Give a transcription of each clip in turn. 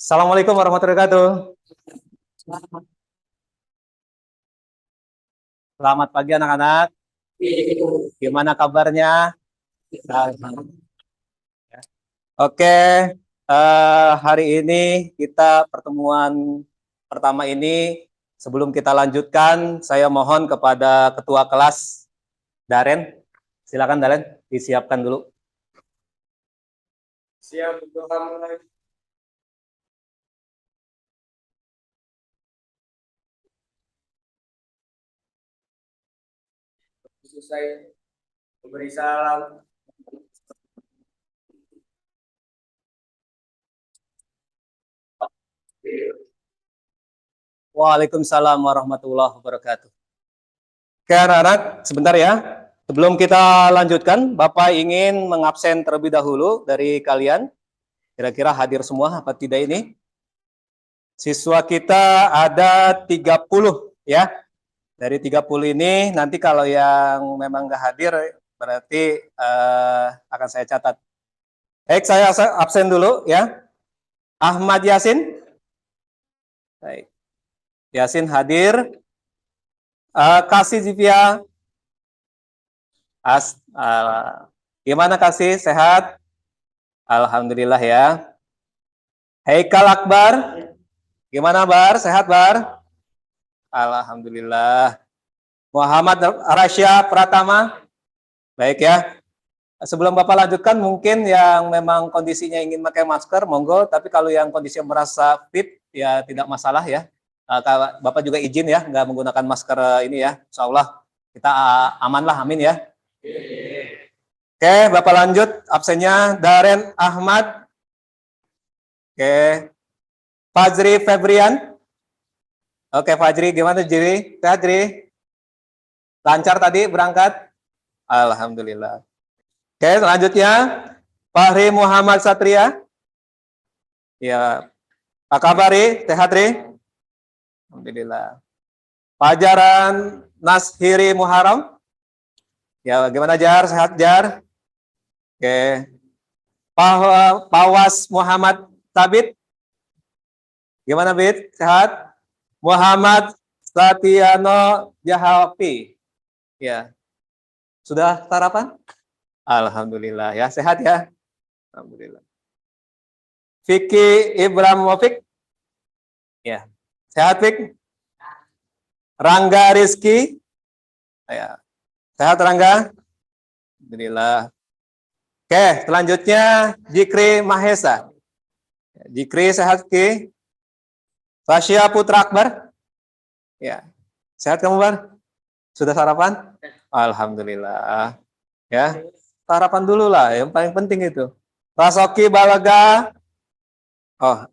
Assalamualaikum warahmatullahi wabarakatuh. Selamat pagi anak-anak. Gimana kabarnya? Oke, hari ini kita pertemuan pertama ini. Sebelum kita lanjutkan, saya mohon kepada ketua kelas Daren. Silakan Daren, disiapkan dulu. Siap untuk mulai. Selesai memberi salam. Waalaikumsalam warahmatullahi wabarakatuh. Oke anak-anak, sebentar ya. Sebelum kita lanjutkan, Bapak ingin mengabsen terlebih dahulu dari kalian. Kira-kira hadir semua apa tidak ini? Siswa kita ada 30 ya. Dari 30 ini nanti kalau yang memang nggak hadir berarti akan saya catat. Baik, saya absen dulu ya. Ahmad Yasin. Baik. Yasin hadir. Kasih Zivia. Gimana Kasih? Sehat? Alhamdulillah ya. Haikal Akbar. Gimana Bar? Sehat Bar? Alhamdulillah. Muhammad Rasya Pratama. Baik ya. Sebelum Bapak lanjutkan, mungkin yang memang kondisinya ingin pakai masker, monggo. Tapi kalau yang kondisinya merasa fit, ya tidak masalah ya. Bapak juga izin ya, nggak menggunakan masker ini ya. Insya Allah kita aman lah, amin ya. Oke, Bapak lanjut. Absennya Daren Ahmad. Oke. Fajri Febrian. Oke, Fajri, gimana Jiri? Sehat, Jiri? Lancar tadi berangkat? Alhamdulillah. Oke, selanjutnya Fahri Muhammad Satria. Ya, Pak Kabari, sehat, Ri? Alhamdulillah. Fajaran Nashiri Muharram. Ya, gimana Jar? Sehat, Jar? Oke. Pawas Muhammad Tabit. Gimana, Bit? Sehat? Muhammad Satiano Jahapi. Ya. Sudah sarapan? Alhamdulillah ya, sehat ya. Alhamdulillah. Vicky Ibrahimovic. Ya. Sehat, Vic? Rangga Rizky. Ya. Sehat Rangga? Alhamdulillah. Oke, selanjutnya Jikri Mahesa. Jikri sehat, Ki? Fasya Putra Akbar. Ya. Sehat kamu, Bar? Sudah sarapan? Alhamdulillah. Ya. Sarapan dulu lah, yang paling penting itu. Rasoki Balaga. Oh.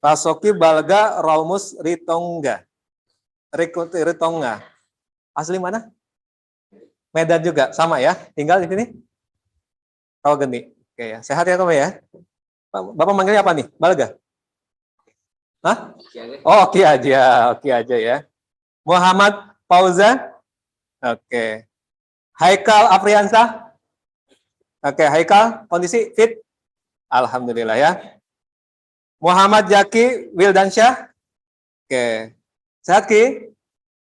Rasoki Balaga Raumus Ritonga. Ritonga. Asli mana? Medan juga, sama ya. Tinggal di sini. Rawageni. Oke ya. Sehat ya kamu ya? Bapak manggilnya apa nih? Balaga? Hah? Oh, oke aja. Oke aja ya. Muhammad Fauza. Oke. Haikal Afriansah. Oke, Haikal, kondisi fit? Alhamdulillah ya. Muhammad Jaki Wildansyah. Oke. Sehat, Ki?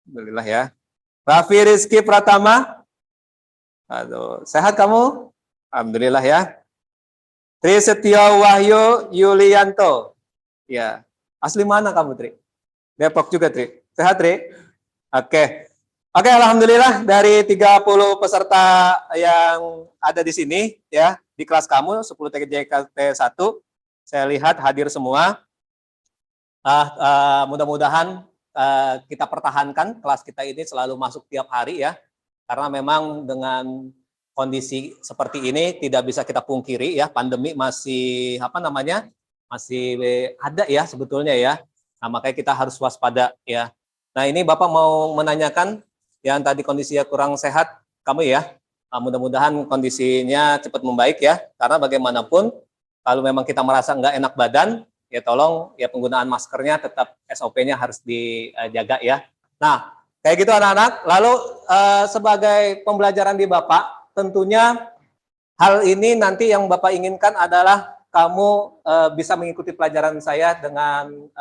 Alhamdulillah ya. Raffi Rizky Pratama. Aduh, sehat kamu? Alhamdulillah ya. Tri Setio Wahyu Yulianto. Ya. Asli mana kamu, Tri? Depok juga, Tri. Sehat, Tri? Oke. Oke, alhamdulillah dari 30 peserta yang ada di sini ya, di kelas kamu 10 TJKT 1, saya lihat hadir semua. Mudah-mudahan kita pertahankan kelas kita ini selalu masuk tiap hari ya. Karena memang dengan kondisi seperti ini tidak bisa kita pungkiri ya, pandemi masih masih ada ya sebetulnya ya. Nah, makanya kita harus waspada ya. Nah, ini Bapak mau menanyakan yang tadi kondisinya kurang sehat, kamu ya, mudah-mudahan kondisinya cepat membaik ya, karena bagaimanapun kalau memang kita merasa nggak enak badan, ya tolong ya penggunaan maskernya tetap SOP-nya harus dijaga ya. Nah, kayak gitu anak-anak. Lalu sebagai pembelajaran di Bapak, tentunya hal ini nanti yang Bapak inginkan adalah kamu bisa mengikuti pelajaran saya dengan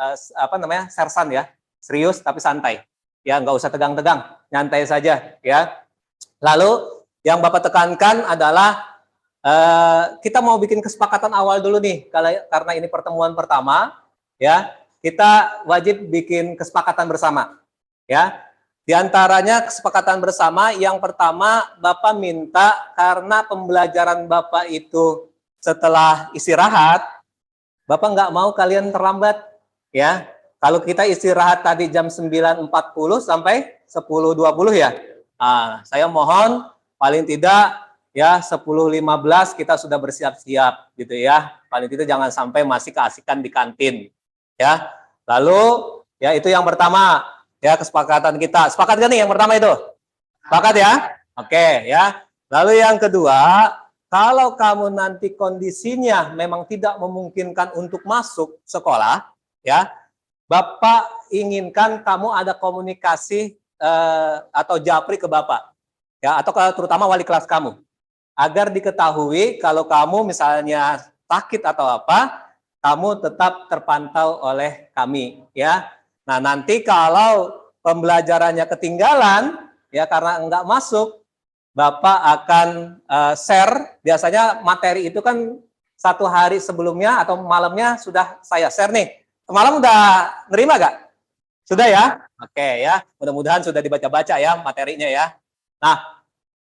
sersan ya, serius tapi santai. Ya, nggak usah tegang-tegang, nyantai saja ya. Lalu yang Bapak tekankan adalah kita mau bikin kesepakatan awal dulu nih, karena ini pertemuan pertama ya, kita wajib bikin kesepakatan bersama ya. Di antaranya kesepakatan bersama yang pertama, Bapak minta karena pembelajaran Bapak itu setelah istirahat, Bapak nggak mau kalian terlambat ya. Kalau kita istirahat tadi jam 9.40 sampai 10.20 ya. Nah, saya mohon paling tidak ya 10.15 kita sudah bersiap-siap gitu ya. Paling tidak jangan sampai masih keasikan di kantin ya. Lalu ya itu yang pertama. Ya, kesepakatan kita. Sepakat gak nih yang pertama itu? Sepakat ya? Oke, ya. Lalu yang kedua, kalau kamu nanti kondisinya memang tidak memungkinkan untuk masuk sekolah, ya, Bapak inginkan kamu ada komunikasi atau japri ke Bapak, ya, atau terutama wali kelas kamu, agar diketahui kalau kamu misalnya sakit atau apa, kamu tetap terpantau oleh kami, ya. Nah, nanti kalau pembelajarannya ketinggalan, ya karena enggak masuk, Bapak akan share, biasanya materi itu kan 1 hari sebelumnya atau malamnya sudah saya share nih. Malam udah nerima gak? Sudah ya? Oke ya, mudah-mudahan sudah dibaca-baca ya materinya ya. Nah,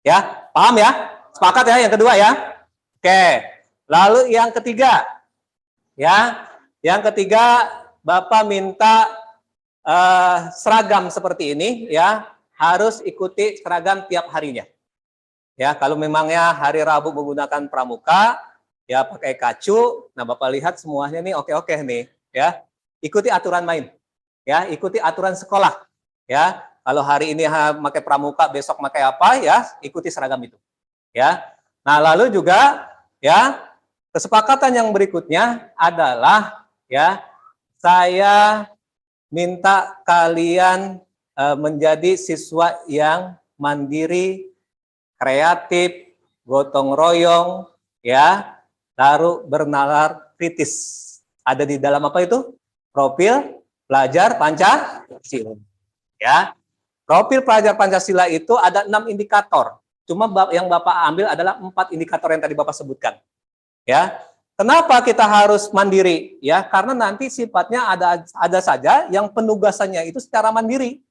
ya, paham ya? Sepakat ya yang kedua ya? Oke, lalu yang ketiga, ya, yang ketiga Bapak minta seragam seperti ini ya, harus ikuti seragam tiap harinya. Ya, kalau memangnya hari Rabu menggunakan pramuka, ya pakai kacu. Nah, Bapak lihat semuanya nih oke-oke nih, ya. Ikuti aturan main. Ya, ikuti aturan sekolah. Ya, kalau hari ini pakai pramuka, besok pakai apa ya, ikuti seragam itu. Ya. Nah, lalu juga ya, kesepakatan yang berikutnya adalah ya, saya minta kalian menjadi siswa yang mandiri, kreatif, gotong royong, ya, lalu bernalar kritis. Ada di dalam apa itu? Profil pelajar Pancasila. Ya, profil pelajar Pancasila itu ada 6 indikator. Cuma yang Bapak ambil adalah 4 indikator yang tadi Bapak sebutkan. Ya, kenapa kita harus mandiri? Ya, karena nanti sifatnya ada saja yang penugasannya itu secara mandiri.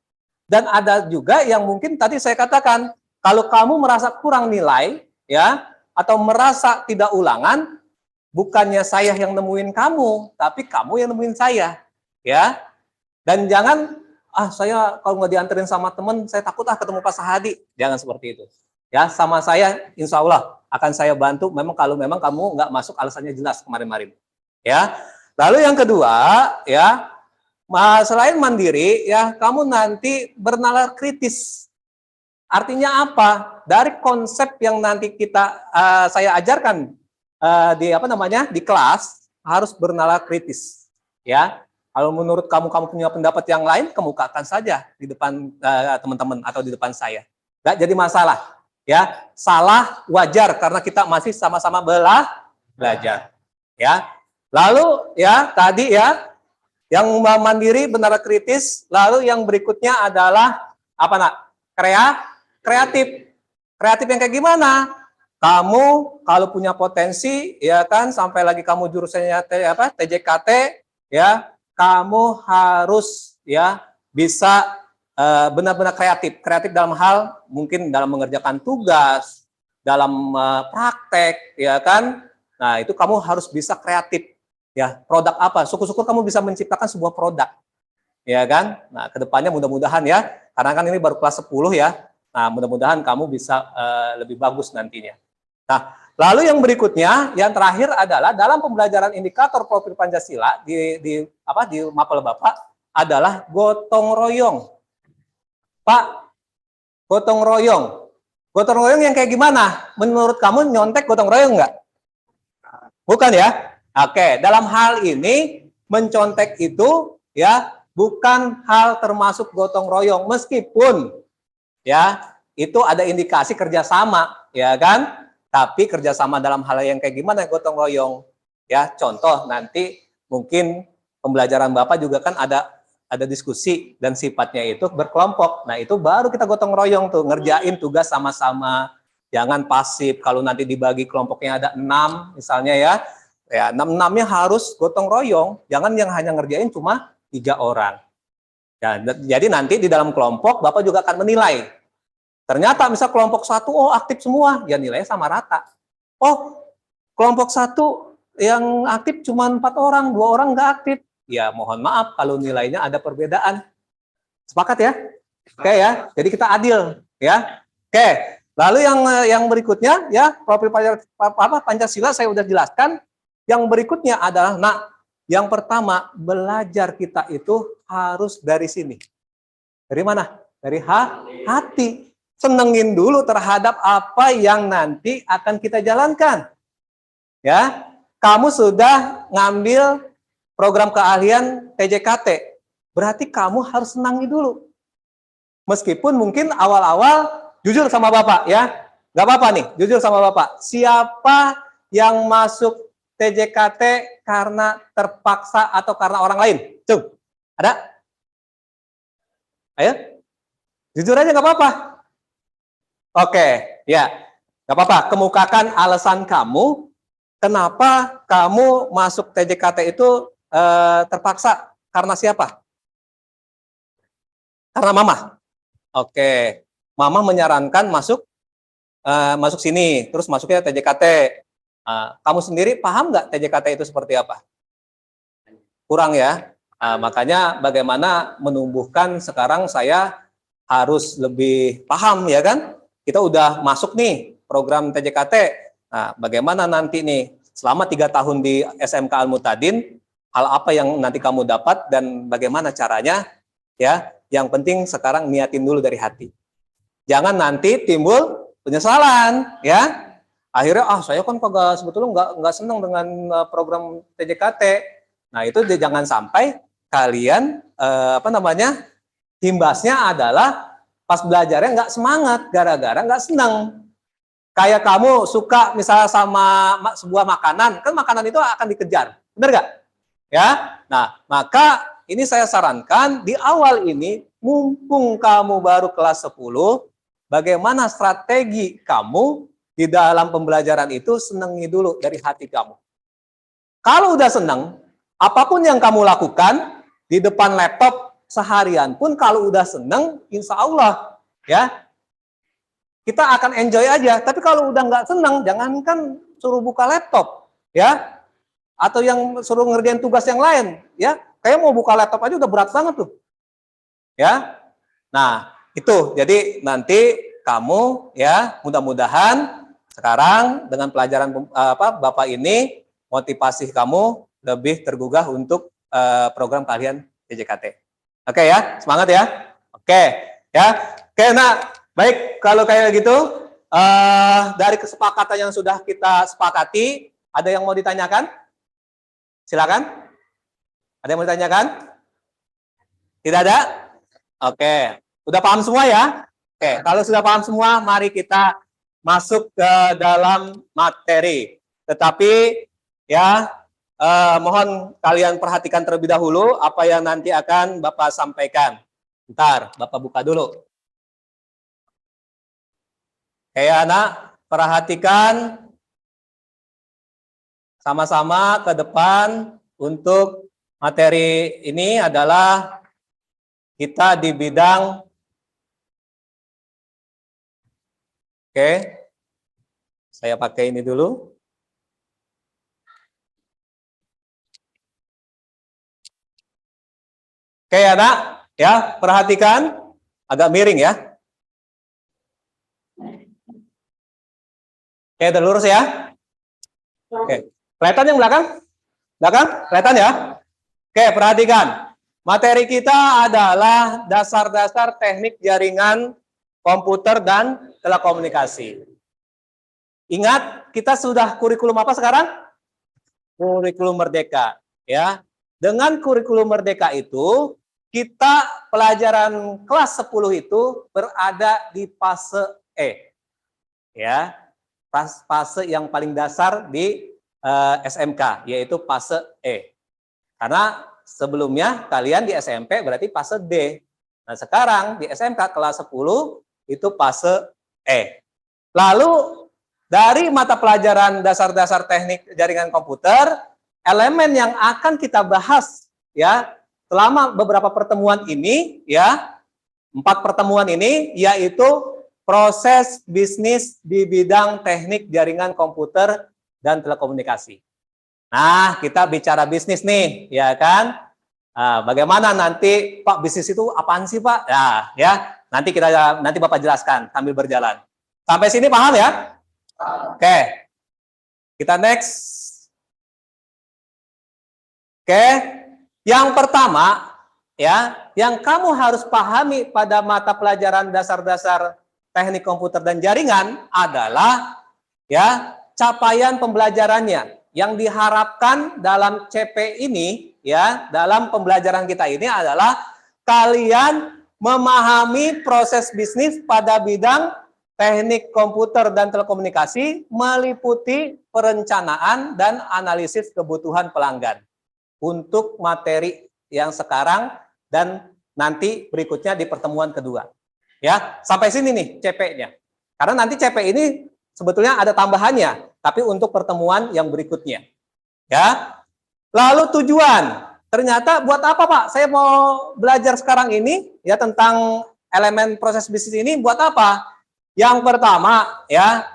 Dan ada juga yang mungkin tadi saya katakan, kalau kamu merasa kurang nilai, ya, atau merasa tidak ulangan, bukannya saya yang nemuin kamu, tapi kamu yang nemuin saya. Ya, dan jangan, saya kalau nggak dianterin sama teman, saya takut ketemu Pak Sahadi. Jangan seperti itu. Ya, sama saya, insya Allah akan saya bantu. Memang kalau memang kamu nggak masuk, alasannya jelas kemarin-kemarin. Ya, lalu yang kedua, ya, selain mandiri, ya, kamu nanti bernalar kritis. Artinya apa? Dari konsep yang nanti saya ajarkan di kelas harus bernalar kritis. Ya, kalau menurut kamu punya pendapat yang lain, kemukakan saja di depan teman-teman atau di depan saya. Nggak jadi masalah. Ya, salah wajar karena kita masih sama-sama belajar. Ya, lalu ya tadi ya yang mandiri benar kritis, lalu yang berikutnya adalah apa nak? Kreatif. Kreatif yang kayak gimana? Kamu kalau punya potensi ya kan, sampai lagi kamu jurusannya TJKT ya, kamu harus ya bisa benar-benar kreatif dalam hal mungkin dalam mengerjakan tugas, dalam praktek, ya kan. Nah, itu kamu harus bisa kreatif, ya. Produk apa? Syukur-syukur kamu bisa menciptakan sebuah produk, ya kan. Nah, kedepannya mudah-mudahan ya, karena kan ini baru kelas 10 ya. Nah, mudah-mudahan kamu bisa lebih bagus nantinya. Nah, lalu yang berikutnya, yang terakhir adalah dalam pembelajaran indikator profil Pancasila di mapel Bapak adalah gotong royong. Pak, gotong royong. Gotong royong yang kayak gimana? Menurut kamu nyontek gotong royong nggak? Bukan ya? Oke, dalam hal ini mencontek itu ya bukan hal termasuk gotong royong, meskipun ya itu ada indikasi kerjasama, ya kan? Tapi kerjasama dalam hal yang kayak gimana gotong royong? Ya, contoh nanti mungkin pembelajaran Bapak juga kan ada diskusi dan sifatnya itu berkelompok. Nah, itu baru kita gotong royong tuh, ngerjain tugas sama-sama. Jangan pasif. Kalau nanti dibagi kelompoknya ada 6 misalnya ya 6-6-nya harus gotong royong. Jangan yang hanya ngerjain cuma 3 orang. Ya, jadi nanti di dalam kelompok Bapak juga akan menilai. Ternyata misal kelompok 1 aktif semua, ya nilainya sama rata. Oh, kelompok 1 yang aktif cuma 4 orang, 2 orang nggak aktif. Ya mohon maaf kalau nilainya ada perbedaan. Sepakat ya? Oke ya. Jadi kita adil ya. Oke. Lalu yang berikutnya ya, profil Pancasila saya udah jelaskan. Yang berikutnya adalah yang pertama, belajar kita itu harus dari sini. Dari mana? Dari hati. Senengin dulu terhadap apa yang nanti akan kita jalankan. Ya, kamu sudah ngambil program keahlian TJKT, berarti kamu harus senangi dulu. Meskipun mungkin awal-awal, jujur sama Bapak ya, nggak apa-apa nih, jujur sama Bapak. Siapa yang masuk TJKT karena terpaksa atau karena orang lain? Cung, ada? Ayo, jujur aja nggak apa-apa. Oke, ya, nggak apa-apa. Kemukakan alasan kamu. Kenapa kamu masuk TJKT itu terpaksa? Karena siapa? Karena mama. Oke, mama menyarankan masuk sini, terus masuknya TJKT. Kamu sendiri paham nggak TJKT itu seperti apa? Kurang ya. Makanya bagaimana menumbuhkan sekarang saya harus lebih paham ya kan? Kita udah masuk nih program TJKT. Nah, bagaimana nanti nih selama 3 tahun di SMK Al-Mutadin, hal apa yang nanti kamu dapat dan bagaimana caranya ya? Yang penting sekarang niatin dulu dari hati. Jangan nanti timbul penyesalan ya. Akhirnya saya kan kagak sebetulnya nggak senang dengan program TJKT. Nah, itu jangan sampai kalian imbasnya adalah pas belajarnya nggak semangat gara-gara nggak senang. Kayak kamu suka misalnya sama sebuah makanan, kan makanan itu akan dikejar, benar nggak? Ya, nah maka ini saya sarankan di awal ini, mumpung kamu baru kelas 10, bagaimana strategi kamu di dalam pembelajaran itu senangi dulu dari hati kamu. Kalau udah senang, apapun yang kamu lakukan di depan laptop seharian pun kalau udah senang, insya Allah ya kita akan enjoy aja. Tapi kalau udah nggak senang, jangankan suruh buka laptop, ya, atau yang suruh ngerjain tugas yang lain, ya. Kayak mau buka laptop aja udah berat banget tuh, ya. Nah, itu. Jadi nanti kamu, ya, mudah-mudahan sekarang dengan pelajaran Bapak ini motivasi kamu lebih tergugah untuk program keahlian TJKT. Oke ya, semangat ya. Oke, ya. Oke, nah. Baik, kalau kayak gitu, dari kesepakatan yang sudah kita sepakati, ada yang mau ditanyakan? Silakan. Ada yang mau ditanyakan? Tidak ada? Oke, udah paham semua ya? Oke, kalau sudah paham semua, mari kita masuk ke dalam materi. Tetapi, ya, mohon kalian perhatikan terlebih dahulu apa yang nanti akan Bapak sampaikan. Bentar, Bapak buka dulu. Oke anak, perhatikan sama-sama ke depan untuk materi ini adalah kita di bidang, oke, saya pakai ini dulu. Oke anak, ya perhatikan, agak miring ya. Oke, udah lurus ya. Oke, kelihatan yang belakang? Belakang? Kelihatan ya? Oke, perhatikan. Materi kita adalah dasar-dasar teknik jaringan komputer dan telekomunikasi. Ingat, kita sudah kurikulum apa sekarang? Kurikulum Merdeka. Ya, dengan kurikulum Merdeka itu, kita pelajaran kelas 10 itu berada di fase E. Ya, fase yang paling dasar di SMK, yaitu fase E. Karena sebelumnya kalian di SMP berarti fase D. Nah, sekarang di SMK kelas 10 itu fase E. Lalu dari mata pelajaran dasar-dasar teknik jaringan komputer, elemen yang akan kita bahas ya selama beberapa pertemuan ini ya, 4 pertemuan ini yaitu proses bisnis di bidang teknik jaringan komputer dan telekomunikasi. Nah, kita bicara bisnis nih, ya kan? Nah, bagaimana nanti Pak bisnis itu apaan sih Pak? Nah, ya, nanti Bapak jelaskan sambil berjalan. Sampai sini paham ya? Oke. Kita next. Oke. Yang pertama, ya, yang kamu harus pahami pada mata pelajaran dasar-dasar teknik komputer dan jaringan adalah ya, capaian pembelajarannya. Yang diharapkan dalam CP ini ya, dalam pembelajaran kita ini adalah kalian memahami proses bisnis pada bidang teknik komputer dan telekomunikasi meliputi perencanaan dan analisis kebutuhan pelanggan untuk materi yang sekarang dan nanti berikutnya di pertemuan kedua. Ya, sampai sini nih CP-nya. Karena nanti CP ini sebetulnya ada tambahannya, tapi untuk pertemuan yang berikutnya. Ya. Lalu tujuan. Ternyata buat apa, Pak? Saya mau belajar sekarang ini ya tentang elemen proses bisnis ini buat apa? Yang pertama, ya,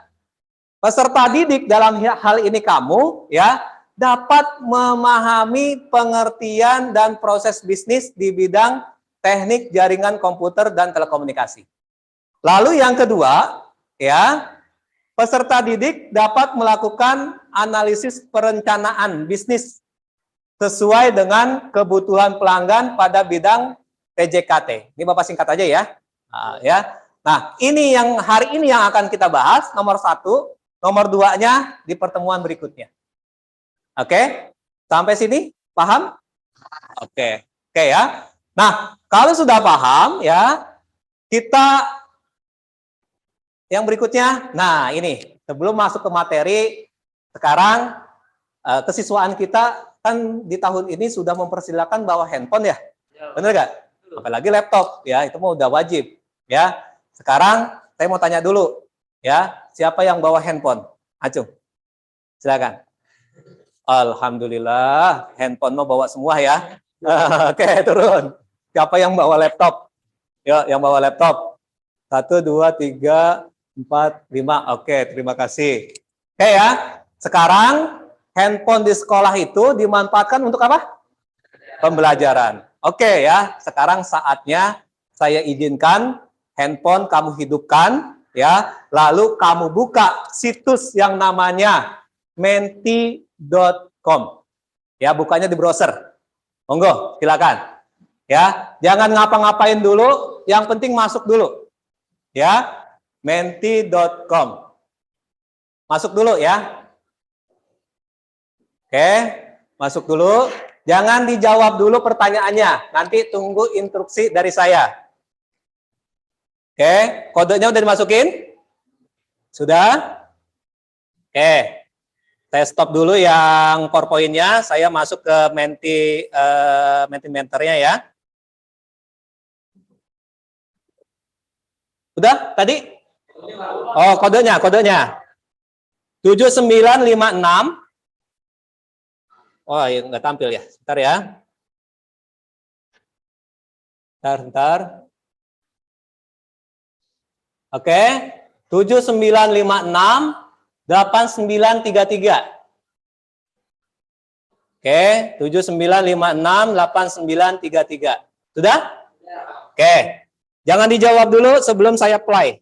peserta didik dalam hal ini kamu ya dapat memahami pengertian dan proses bisnis di bidang teknik jaringan komputer dan telekomunikasi. Lalu yang kedua, ya, peserta didik dapat melakukan analisis perencanaan bisnis sesuai dengan kebutuhan pelanggan pada bidang TJKT. Ini Bapak singkat aja ya. Nah, ini yang hari ini yang akan kita bahas, nomor 1, nomor 2-nya di pertemuan berikutnya. Oke, sampai sini paham? Oke ya. Nah, kalau sudah paham ya, kita yang berikutnya. Nah, ini sebelum masuk ke materi, sekarang kesiswaan kita kan di tahun ini sudah mempersilahkan bawa handphone ya, bener nggak? Apalagi laptop ya, itu mau udah wajib ya. Sekarang saya mau tanya dulu ya, siapa yang bawa handphone? Acung, silakan. Alhamdulillah, handphone mau bawa semua ya. Oke, turun. Siapa yang bawa laptop? Yuk, yang bawa laptop. 1, 2, 3, 4, 5. Oke, terima kasih. Oke ya, sekarang handphone di sekolah itu dimanfaatkan untuk apa? Pembelajaran. Oke ya, sekarang saatnya saya izinkan handphone kamu hidupkan ya, lalu kamu buka situs yang namanya menti.com. Ya, bukanya di browser. Monggo, silakan. Ya, jangan ngapa-ngapain dulu, yang penting masuk dulu. Ya, menti.com. Masuk dulu ya. Oke, masuk dulu. Jangan dijawab dulu pertanyaannya. Nanti tunggu instruksi dari saya. Oke, kodenya udah dimasukin? Sudah? Oke. Saya stop dulu yang PowerPoint-nya, saya masuk ke Mentimentornya ya. Udah tadi? Oh, kodenya. 7956. Oh, ya, nggak tampil ya. Bentar ya. Bentar. Oke. 7956 8933. Oke, 7956 8933. Sudah? Ya. Oke. Jangan dijawab dulu sebelum saya play.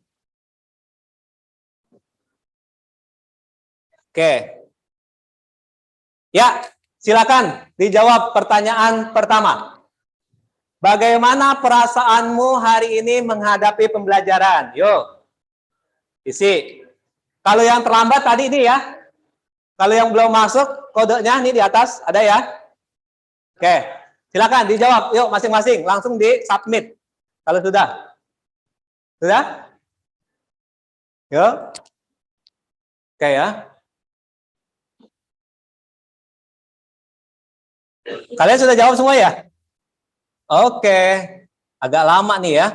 Oke. Ya, silakan dijawab pertanyaan pertama. Bagaimana perasaanmu hari ini menghadapi pembelajaran? Yuk. Isi. Kalau yang terlambat tadi ini ya. Kalau yang belum masuk, kodenya ini di atas, ada ya? Oke, silakan dijawab. Yuk masing-masing, langsung di submit. Kalau sudah. Sudah? Yuk. Oke ya. Kalian sudah jawab semua ya? Oke, agak lama nih ya.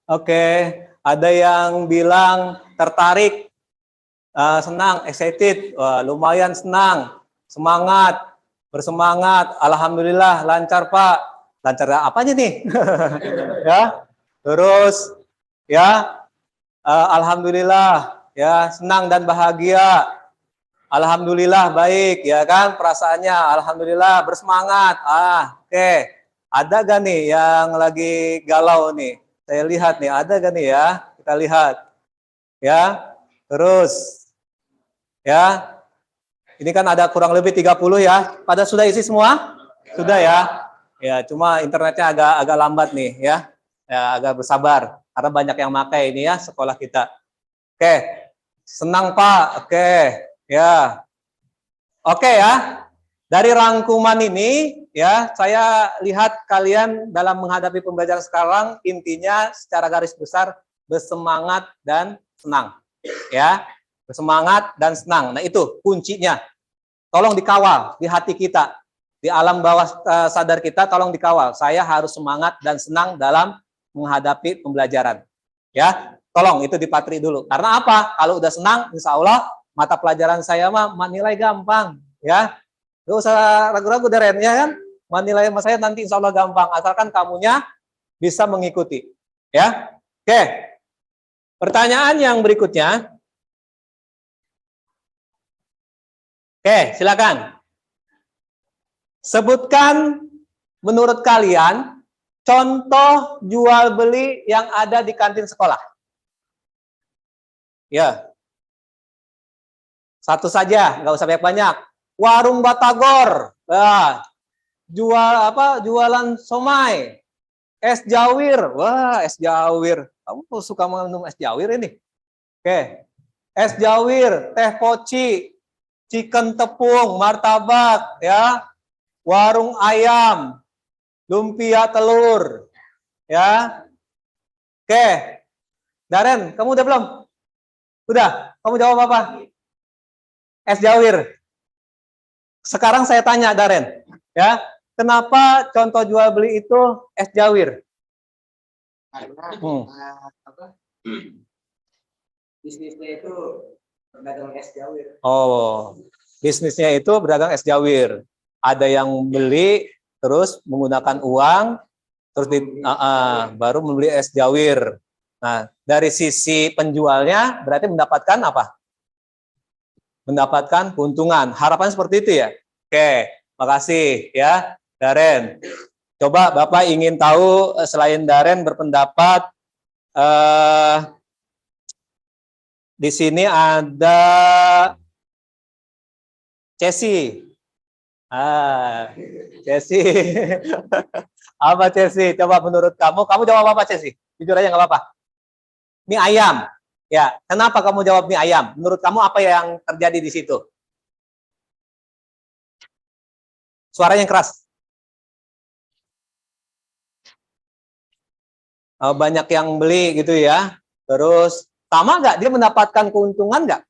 Oke, ada yang bilang tertarik, senang, excited, wah, lumayan senang, semangat, bersemangat, alhamdulillah lancar Pak. Lancar apa aja nih? Ya, terus ya, alhamdulillah ya senang dan bahagia. Alhamdulillah baik ya kan perasaannya, alhamdulillah bersemangat. Oke. Ada gak nih yang lagi galau nih? Saya lihat nih, ada gak nih ya? Kita lihat. Ya. Terus ya. Ini kan ada kurang lebih 30 ya. Pada sudah isi semua? Sudah ya. Ya, cuma internetnya agak lambat nih ya. Ya, agak bersabar karena banyak yang pakai ini ya sekolah kita. Oke. Senang Pak. Oke. Ya. Oke ya. Dari rangkuman ini ya, saya lihat kalian dalam menghadapi pembelajaran sekarang intinya secara garis besar bersemangat dan senang. Ya. Bersemangat dan senang. Nah, itu kuncinya. Tolong dikawal di hati kita. Di alam bawah sadar kita tolong dikawal. Saya harus semangat dan senang dalam menghadapi pembelajaran. Ya. Tolong itu dipatri dulu. Karena apa? Kalau udah senang, insya Allah mata pelajaran saya mah nilai gampang, ya. Gak usah ragu-ragu Deren, ya kan? Nilai saya nanti insya Allah gampang, asalkan kamunya bisa mengikuti, ya. Oke. Pertanyaan yang berikutnya. Oke, silakan. Sebutkan menurut kalian contoh jual beli yang ada di kantin sekolah. Ya. Satu saja, nggak usah banyak-banyak. Warung Batagor, jual apa? Jualan somai, es jawir, wah es jawir. Kamu suka minum es jawir ini? Oke, es jawir, teh poci, chicken tepung, martabak, ya, warung ayam, lumpia telur, ya. Oke, Daren, kamu udah belum? Udah, kamu jawab apa? Es jawir. Sekarang saya tanya Daren, ya, kenapa contoh jual beli itu es jawir? Bisnisnya itu berdagang es jawir. Oh, bisnisnya itu berdagang es jawir. Ada yang beli terus menggunakan uang, terus baru membeli es jawir. Nah, dari sisi penjualnya berarti mendapatkan apa? Mendapatkan keuntungan. Harapan seperti itu ya. Oke, makasih ya, Daren. Coba Bapak ingin tahu selain Daren berpendapat di sini ada Cesi. Cesi. Apa Cesi? Coba menurut kamu jawab apa Cesi? Jujur aja nggak apa-apa. Mie ayam. Ya, kenapa kamu jawab mie ayam? Menurut kamu apa yang terjadi di situ? Suaranya yang keras. Banyak yang beli gitu ya. Terus sama nggak? Dia mendapatkan keuntungan nggak?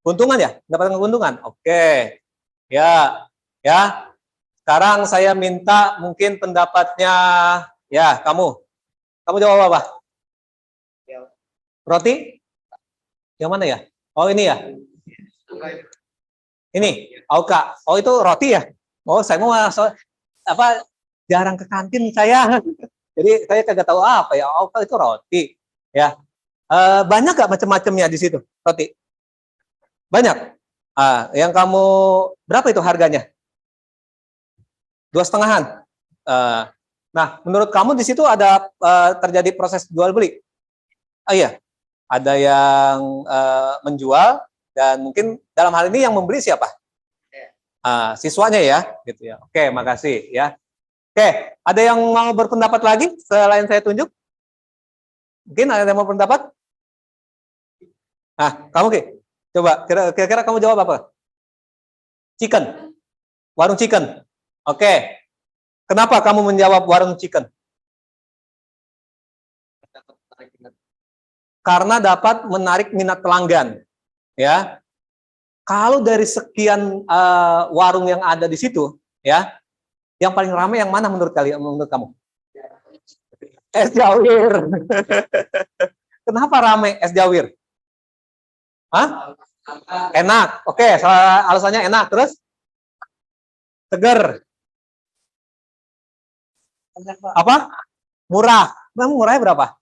Keuntungan ya? Mendapatkan keuntungan. Oke. Ya, ya. Sekarang saya minta mungkin pendapatnya ya kamu. Kamu jawab apa? Roti? Yang mana ya? Oh ini ya. Ini, Auka. Oh itu roti ya? Oh saya mau apa? Jarang ke kantin saya. Jadi saya kagak tahu apa ya. Auka itu roti. Ya. Banyak gak macam-macamnya di situ roti? Banyak. Yang kamu berapa itu harganya? 2,5-an. Nah, menurut kamu di situ ada terjadi proses jual beli? Iya. Ada yang menjual dan mungkin dalam hal ini yang membeli siapa? Siswanya ya, gitu ya. Oke, makasih ya. Oke, ada yang mau berpendapat lagi selain saya tunjuk? Mungkin ada yang mau berpendapat? Kamu Ki, coba kira-kira kamu jawab apa? Chicken, warung chicken. Oke, kenapa kamu menjawab warung chicken? Karena dapat menarik minat pelanggan, ya. Kalau dari sekian warung yang ada di situ, ya. Yang paling ramai yang mana menurut kalian, menurut kamu? Es Jawir. Kenapa ramai es Jawir? Hah? Enak. Oke, alasannya enak. Terus? Seger. Apa? Murah. Memang murahnya berapa?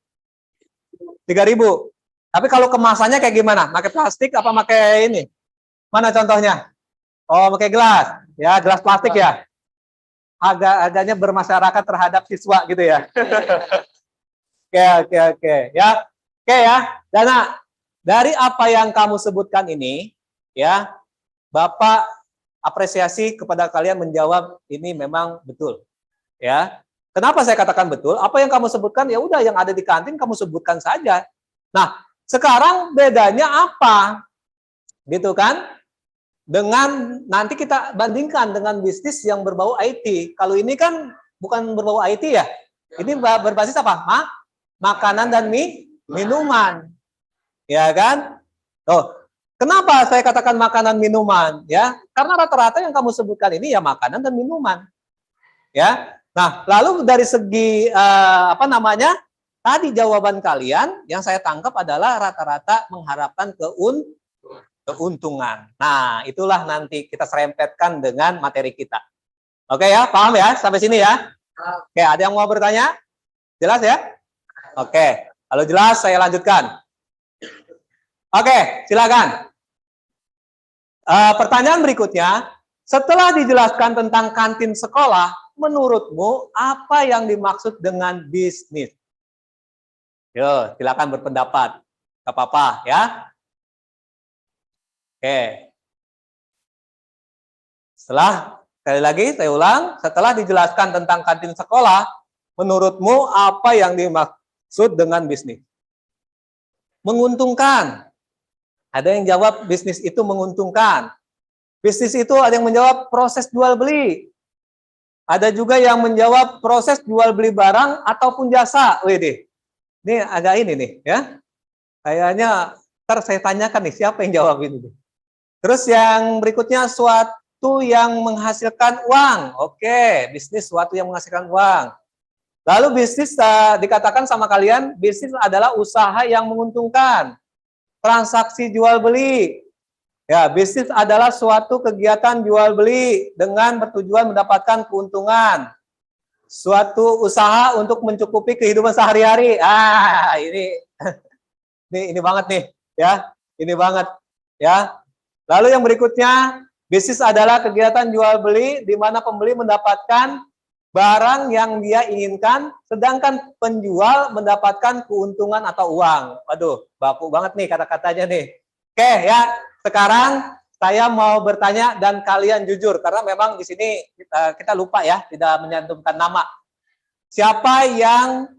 3.000. Tapi kalau kemasannya kayak gimana? Pakai plastik apa pakai ini? Mana contohnya? Oh, pakai gelas. Ya, gelas plastik ya. Agaknya bermasyarakat terhadap siswa gitu ya. Oke. Ya. Oke ya. Dana, dari apa yang kamu sebutkan ini, ya, Bapak apresiasi kepada kalian menjawab ini memang betul. Ya. Kenapa saya katakan betul? Apa yang kamu sebutkan ya udah yang ada di kantin kamu sebutkan saja. Nah, sekarang bedanya apa? Gitu kan? Dengan nanti kita bandingkan dengan bisnis yang berbau IT. Kalau ini kan bukan berbau IT ya. Ini berbasis apa? Makanan dan minuman. Ya kan? Oh, kenapa saya katakan makanan minuman? Ya, karena rata-rata yang kamu sebutkan ini ya makanan dan minuman. Ya. Nah, lalu dari segi apa namanya? Tadi jawaban kalian yang saya tangkap adalah rata-rata mengharapkan keuntungan. Nah, itulah nanti kita serempetkan dengan materi kita. Oke ya, paham ya? Sampai sini ya? Oke, ada yang mau bertanya? Jelas ya? Oke, kalau jelas saya lanjutkan. Oke, silakan. Pertanyaan berikutnya, setelah dijelaskan tentang kantin sekolah, menurutmu apa yang dimaksud dengan bisnis? Yo, silakan berpendapat. Gak apa-apa ya. Oke. Sekali lagi saya ulang, setelah dijelaskan tentang kantin sekolah, menurutmu apa yang dimaksud dengan bisnis? Menguntungkan. Ada yang jawab bisnis itu menguntungkan. Bisnis itu ada yang menjawab proses jual beli. Ada juga yang menjawab proses jual beli barang ataupun jasa. Wih, ini agak ini nih ya. Kayaknya ntar saya tanyakan nih siapa yang jawab ini. Terus yang berikutnya suatu yang menghasilkan uang. Oke, bisnis suatu yang menghasilkan uang. Lalu bisnis dikatakan sama kalian, bisnis adalah usaha yang menguntungkan. Transaksi jual beli. Ya, bisnis adalah suatu kegiatan jual beli dengan bertujuan mendapatkan keuntungan. Suatu usaha untuk mencukupi kehidupan sehari-hari. Ah, ini banget nih, ya. Ini banget, ya. Lalu yang berikutnya, bisnis adalah kegiatan jual beli di mana pembeli mendapatkan barang yang dia inginkan, sedangkan penjual mendapatkan keuntungan atau uang. Waduh, baku banget nih kata-katanya nih. Oke ya, sekarang saya mau bertanya dan kalian jujur, karena memang di sini kita lupa ya, tidak menyantumkan nama. Siapa yang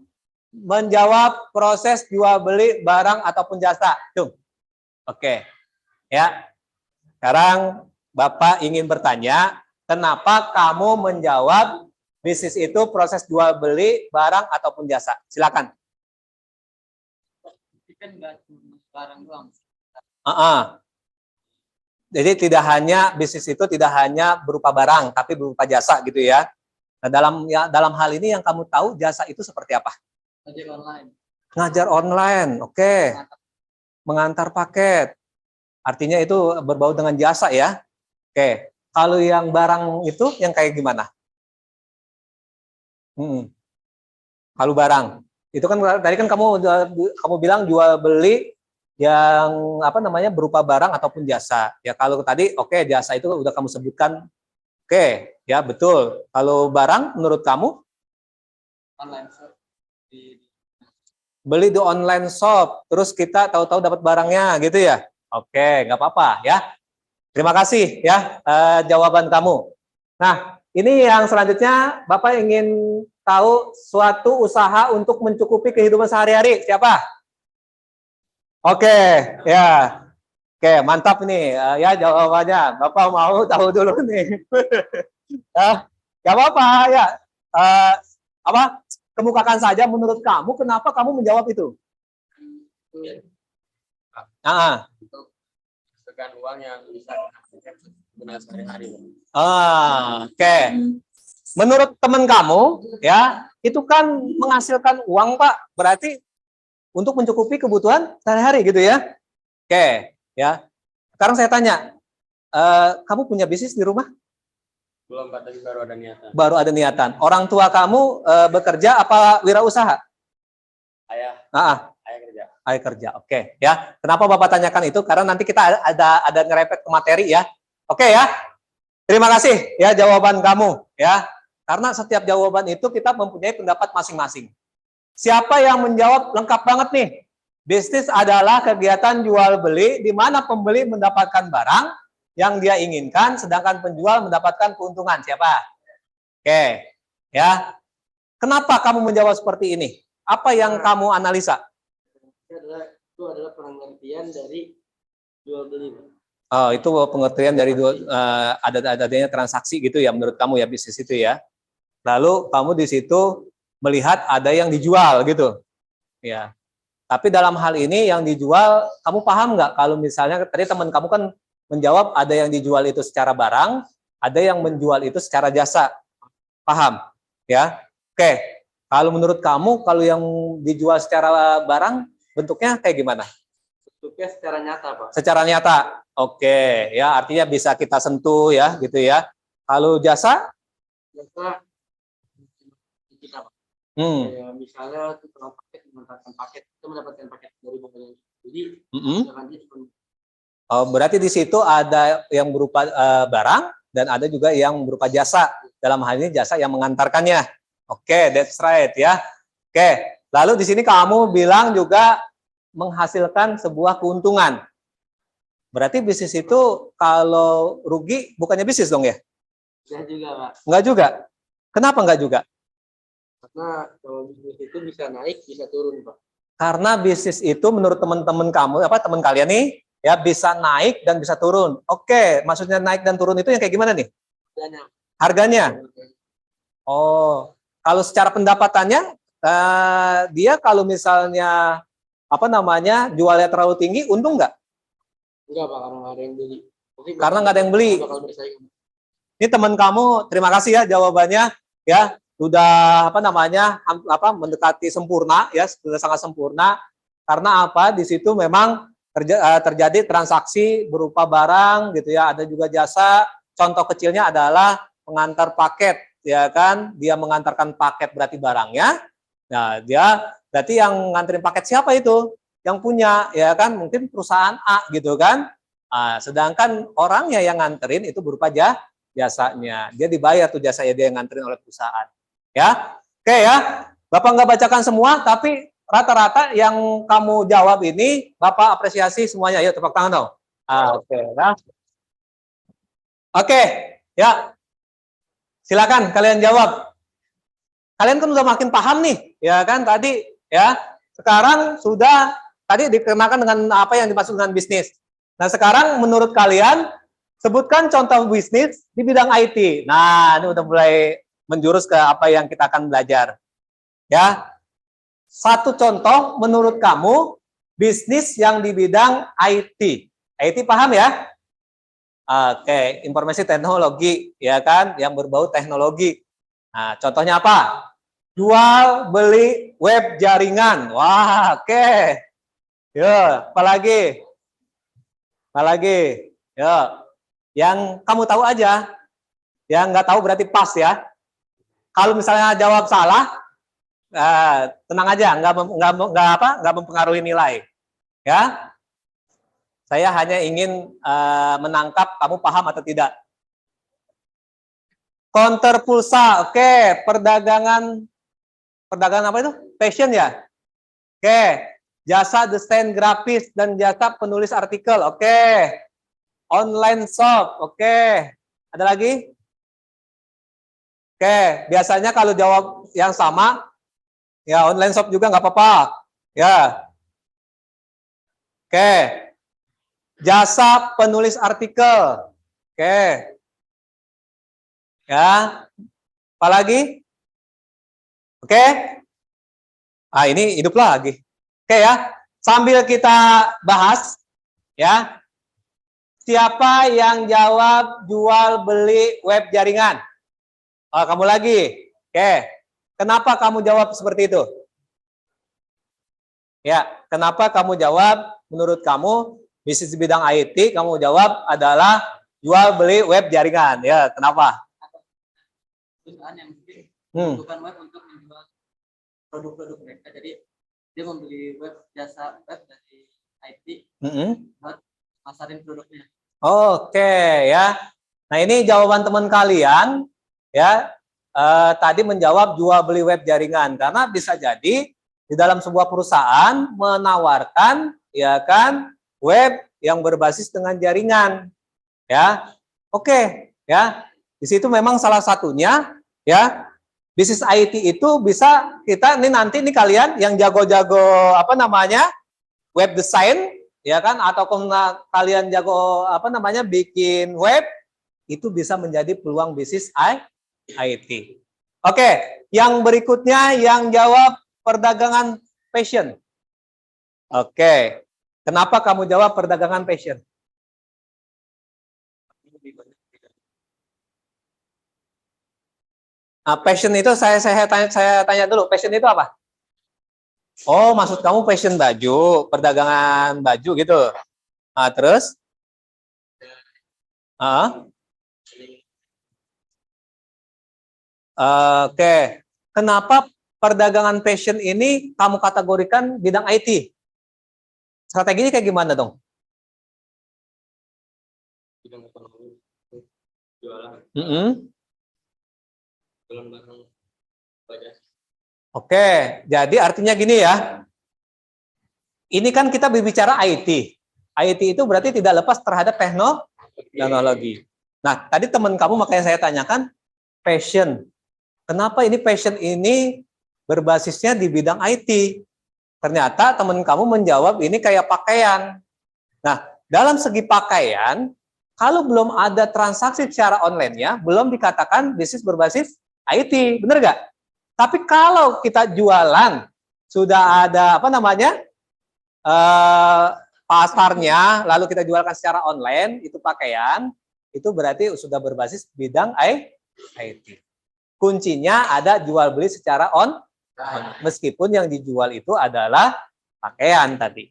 menjawab proses jual beli barang ataupun jasa? Tuh. Oke, ya. Sekarang Bapak ingin bertanya, kenapa kamu menjawab bisnis itu proses jual beli barang ataupun jasa? Silakan. Kan nggak cuma barang doang. Jadi tidak hanya bisnis itu tidak hanya berupa barang, tapi berupa jasa gitu ya. Nah, dalam hal ini yang kamu tahu jasa itu seperti apa? Ngajar online. Ngajar online, oke. Mengantar paket. Artinya itu berbau dengan jasa ya. Oke. Kalau yang barang itu yang kayak gimana? Kalau barang itu kan tadi kan kamu bilang jual beli yang apa namanya berupa barang ataupun jasa. Ya kalau tadi oke, jasa itu udah kamu sebutkan. Oke, ya betul. Kalau barang menurut kamu? Online shop. Beli di online shop, terus kita tahu-tahu dapat barangnya gitu ya. Oke, nggak apa-apa ya. Terima kasih ya jawaban kamu. Nah, ini yang selanjutnya Bapak ingin tahu suatu usaha untuk mencukupi kehidupan sehari-hari. Siapa? Oke, ya. Oke, mantap nih ya jawabannya. Bapak mau tahu dulu nih. Ya, nggak apa-apa ya. Apa? Kemukakan saja menurut kamu kenapa kamu menjawab itu? Untuk menghasilkan uang yang bisa dihasilkan Benar sehari-hari. Oke. Menurut teman kamu, ya, itu kan menghasilkan uang, Pak. Berarti untuk mencukupi kebutuhan sehari-hari gitu ya. Oke, ya. Sekarang saya tanya, kamu punya bisnis di rumah? Belum, Pak, tapi baru ada niatan. Baru ada niatan. Orang tua kamu bekerja apa wirausaha? Ayah kerja. Ayah kerja. Oke, ya. Kenapa Bapak tanyakan itu? Karena nanti kita ada ngerepet ke materi ya. Oke ya. Terima kasih ya jawaban kamu ya. Karena setiap jawaban itu kita mempunyai pendapat masing-masing. Siapa yang menjawab lengkap banget nih? Bisnis adalah kegiatan jual beli di mana pembeli mendapatkan barang yang dia inginkan, sedangkan penjual mendapatkan keuntungan. Siapa? Oke, ya. Kenapa kamu menjawab seperti ini? Apa yang kamu analisa? Itu adalah pengertian dari jual beli. Oh, itu pengertian dari adanya transaksi gitu ya menurut kamu ya bisnis itu ya. Lalu kamu di situ melihat ada yang dijual gitu. Ya. Tapi dalam hal ini yang dijual, kamu paham nggak kalau misalnya tadi teman kamu kan menjawab ada yang dijual itu secara barang, ada yang menjual itu secara jasa. Paham? Ya. Oke. Kalau menurut kamu kalau yang dijual secara barang bentuknya kayak gimana? Bentuknya secara nyata, Pak. Secara nyata. Oke, ya artinya bisa kita sentuh ya gitu ya. Kalau jasa? Jasa kita, Pak. Ya, misalnya tukang paket mengantarkan paket, kita mendapatkan paket dari pembeli. Jadi, berarti di situ ada yang berupa barang dan ada juga yang berupa jasa. Dalam hal ini jasa yang mengantarkannya. Oke, that's right ya. Oke, lalu di sini kamu bilang juga menghasilkan sebuah keuntungan. Berarti bisnis itu kalau rugi bukannya bisnis dong ya? Enggak juga, Pak. Enggak juga. Kenapa enggak juga? Karena kalau bisnis itu bisa naik, bisa turun, Pak. Karena bisnis itu menurut teman-teman kamu, teman kalian nih, ya bisa naik dan bisa turun. Oke, maksudnya naik dan turun itu yang kayak gimana nih? Harganya. Oh, kalau secara pendapatannya, dia kalau misalnya jualnya terlalu tinggi, untung nggak? Enggak, Pak, karena nggak ada yang beli. Karena nggak ada yang beli. Ini teman kamu, terima kasih ya jawabannya, ya sudah mendekati sempurna, ya sudah sangat sempurna. Karena apa? Di situ memang terjadi transaksi berupa barang, gitu ya. Ada juga jasa. Contoh kecilnya adalah pengantar paket, ya kan? Dia mengantarkan paket berarti barangnya. Nah, dia berarti yang nganterin paket siapa itu? Yang punya, ya kan? Mungkin perusahaan A gitu kan. Nah, sedangkan orangnya yang nganterin itu berupa jasanya. Dia dibayar tuh jasanya dia yang nganterin oleh perusahaan. Ya, oke ya. Bapak nggak bacakan semua, tapi rata-rata yang kamu jawab ini Bapak apresiasi semuanya. Ayo tepuk tangan dong. Oke, ya. Oke, ya. Silakan kalian jawab. Kalian kan udah makin paham nih, ya kan tadi, ya. Sekarang sudah tadi dikenakan dengan apa yang dimaksud dengan bisnis. Nah, sekarang menurut kalian sebutkan contoh bisnis di bidang IT. Nah, ini udah mulai menjurus ke apa yang kita akan belajar. Ya. Satu contoh menurut kamu bisnis yang di bidang IT. IT paham ya? Oke, informasi teknologi ya kan yang berbau teknologi. Nah, contohnya apa? Jual beli web jaringan. Wah, oke. Ya, apalagi? Apalagi? Ya. Yang kamu tahu aja. Yang nggak tahu berarti pas ya. Kalau misalnya jawab salah, tenang aja, nggak mempengaruhi nilai. Ya, saya hanya ingin menangkap kamu paham atau tidak. Counter pulsa, oke. Perdagangan apa itu? Fashion ya. Oke. Jasa desain grafis dan jasa penulis artikel, oke. Online shop, oke. Ada lagi? Oke, biasanya kalau jawab yang sama, ya online shop juga nggak apa-apa. Ya. Oke. Jasa penulis artikel. Oke. Ya. Apalagi? Oke. Ini hidup lagi. Oke ya. Sambil kita bahas, ya. Siapa yang jawab jual beli web jaringan? Oh, kamu lagi. Oke. Kenapa kamu jawab seperti itu? Ya, kenapa kamu jawab menurut kamu bisnis di bidang IT kamu jawab adalah jual beli web jaringan. Ya, kenapa? Perusahaan yang mungkin membutuhkan web untuk menjual produk-produk mereka. Jadi dia membeli web jasa web dari IT buat masarin produknya. Oke, ya. Nah, ini jawaban teman kalian ya. Tadi menjawab jual beli web jaringan karena bisa jadi di dalam sebuah perusahaan menawarkan ya kan web yang berbasis dengan jaringan. Ya. Oke, ya. Di situ memang salah satunya ya. Bisnis IT itu bisa kita nanti kalian yang jago-jago apa namanya? Web design ya kan, atau kalian jago apa namanya bikin web, itu bisa menjadi peluang bisnis IT. Oke, yang berikutnya yang jawab perdagangan passion. Oke, kenapa kamu jawab perdagangan passion? Nah, passion itu saya tanya dulu, passion itu apa? Oh, maksud kamu passion baju, perdagangan baju gitu. Nah, terus? Oke. Kenapa perdagangan passion ini kamu kategorikan bidang IT? Strateginya kayak gimana dong? Bidang ekonomi, jualan, jualan barang banyak. Oke, jadi artinya gini ya. Ini kan kita berbicara IT. IT itu berarti tidak lepas terhadap teknologi. Nah, tadi teman kamu makanya saya tanyakan passion. Kenapa ini passion ini berbasisnya di bidang IT? Ternyata teman kamu menjawab ini kayak pakaian. Nah, dalam segi pakaian, kalau belum ada transaksi secara online-nya, belum dikatakan bisnis berbasis IT, benar nggak? Tapi kalau kita jualan, sudah ada apa namanya pasarnya, lalu kita jualkan secara online, itu pakaian, itu berarti sudah berbasis bidang IT. Kuncinya ada jual beli secara meskipun yang dijual itu adalah pakaian tadi.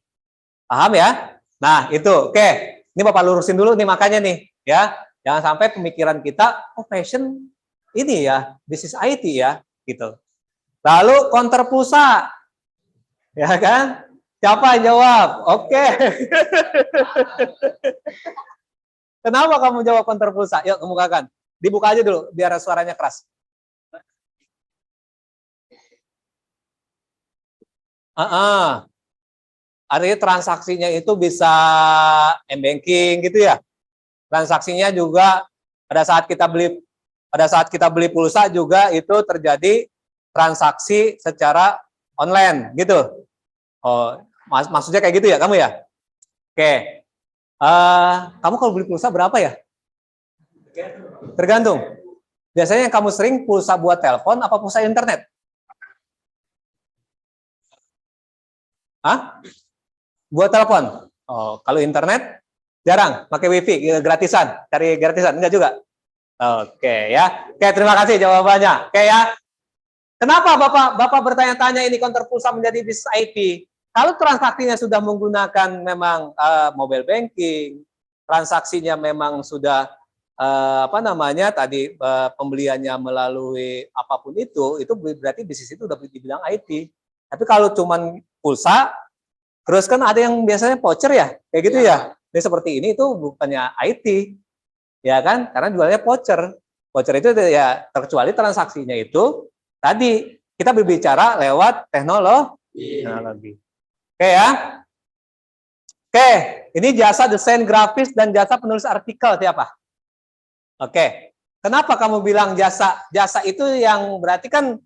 Paham ya? Nah, itu. Oke. Ini Bapak lurusin dulu nih makanya nih, ya. Jangan sampai pemikiran kita, oh fashion ini ya, bisnis IT ya, gitu. Lalu counter pulsa. Ya kan? Siapa yang jawab? Oke. Kenapa kamu jawab counter pulsa? Yuk, kemukakan. Dibuka aja dulu biar suaranya keras. Artinya transaksinya itu bisa m-banking gitu ya. Transaksinya juga pada saat kita beli pulsa juga itu terjadi transaksi secara online gitu. Oh, maksudnya kayak gitu ya kamu ya? Oke. Kamu kalau beli pulsa berapa ya? Tergantung. Biasanya yang kamu sering pulsa buat telepon apa pulsa internet? Hah? Buat telepon. Oh, kalau internet jarang pakai wifi gratisan, cari gratisan enggak juga? Oke ya. Oke, terima kasih jawabannya. Oke ya. Kenapa Bapak bertanya-tanya ini counter pulsa menjadi bisnis IT? Kalau transaksinya sudah menggunakan memang mobile banking, transaksinya memang sudah apa namanya tadi pembeliannya melalui apapun itu berarti bisnis itu udah dibilang IT. Tapi kalau cuman pulsa, terus kan ada yang biasanya voucher ya, kayak gitu ya. Ini seperti ini itu bukannya IT, ya kan? Karena jualnya voucher. Voucher itu ya terkecuali transaksinya itu tadi kita berbicara lewat teknologi. Oke ya. Oke, ini jasa desain grafis dan jasa penulis artikel siapa? Oke. Kenapa kamu bilang jasa? Jasa itu yang berarti kan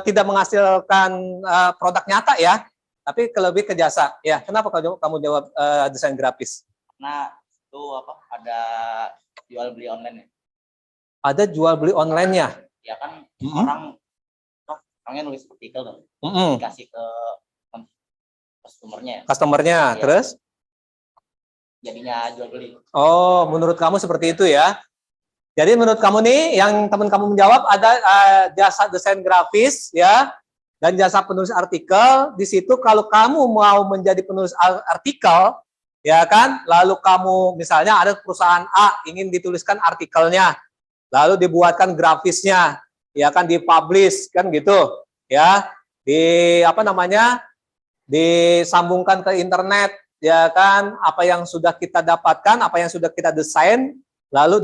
tidak menghasilkan produk nyata ya, tapi lebih ke jasa. Ya, kenapa kamu jawab desain grafis? Karena itu apa? Ada jual beli online ya. Ada jual beli online-nya. Ya kan orangnya nulis artikel dong. Dikasih ke customernya. Customernya, ya. Terus? jadinya jual beli. Oh, menurut kamu seperti itu ya? Jadi menurut kamu nih, yang teman kamu menjawab ada jasa desain grafis ya, dan jasa penulis artikel. Di situ kalau kamu mau menjadi penulis artikel, ya kan, lalu kamu misalnya ada perusahaan A ingin dituliskan artikelnya, lalu dibuatkan grafisnya, ya kan, dipublish kan gitu, ya, di apa namanya, disambungkan ke internet, ya kan, apa yang sudah kita dapatkan, apa yang sudah kita desain, lalu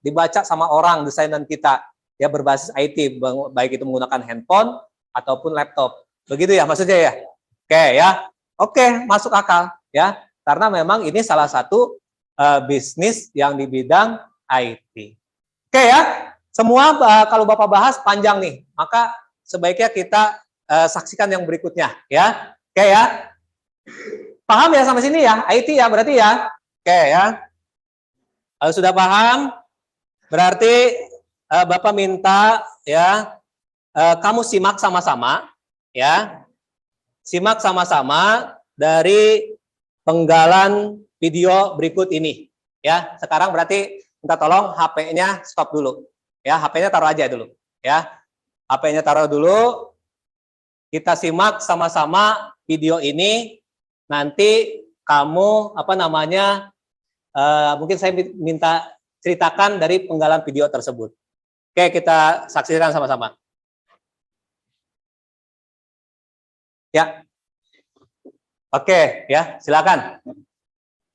dibaca sama orang desainan kita, ya, berbasis IT, baik itu menggunakan handphone ataupun laptop. Begitu ya maksudnya ya? Oke ya. Oke, masuk akal ya. Karena memang ini salah satu bisnis yang di bidang IT. Oke ya. Semua kalau Bapak bahas panjang nih, maka sebaiknya kita saksikan yang berikutnya ya. Oke ya. Paham ya sampai sini ya? IT ya berarti ya? Oke ya. Kalau sudah paham, berarti Bapak minta ya, kamu simak sama-sama ya. Simak sama-sama dari penggalan video berikut ini ya. Sekarang berarti minta tolong HP-nya stop dulu. Ya, HP-nya taruh aja dulu ya. HP-nya taruh dulu. Kita simak sama-sama video ini. Nanti kamu apa namanya, mungkin saya minta ceritakan dari penggalan video tersebut. Oke, kita saksikan sama-sama. Ya. Oke, ya, silakan.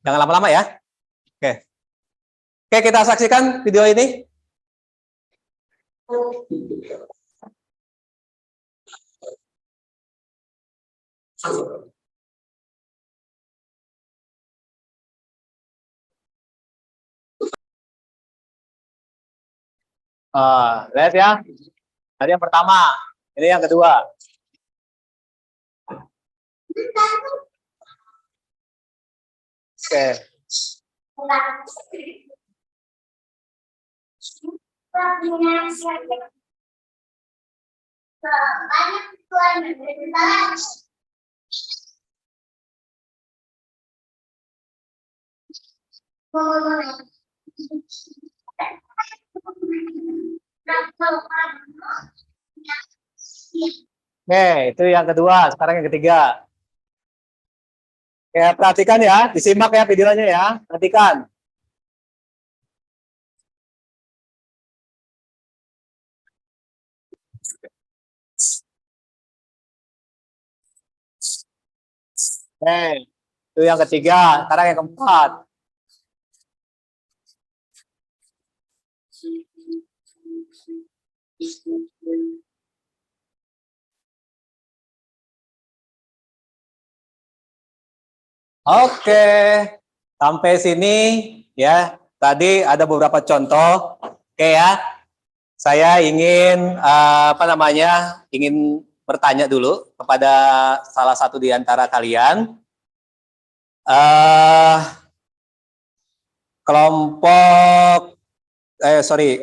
Jangan lama-lama ya. Oke. Oke, kita saksikan video ini. Lihat ya. Tadi yang pertama, ini yang kedua. Oke. Oke, itu yang kedua. Sekarang yang ketiga. Oke, perhatikan ya, disimak ya videonya ya. Perhatikan. Oke, itu yang ketiga. Sekarang yang keempat. Oke, sampai sini ya. Tadi ada beberapa contoh. Oke ya, saya ingin apa namanya, ingin bertanya dulu kepada salah satu di antara kalian. Kelompok,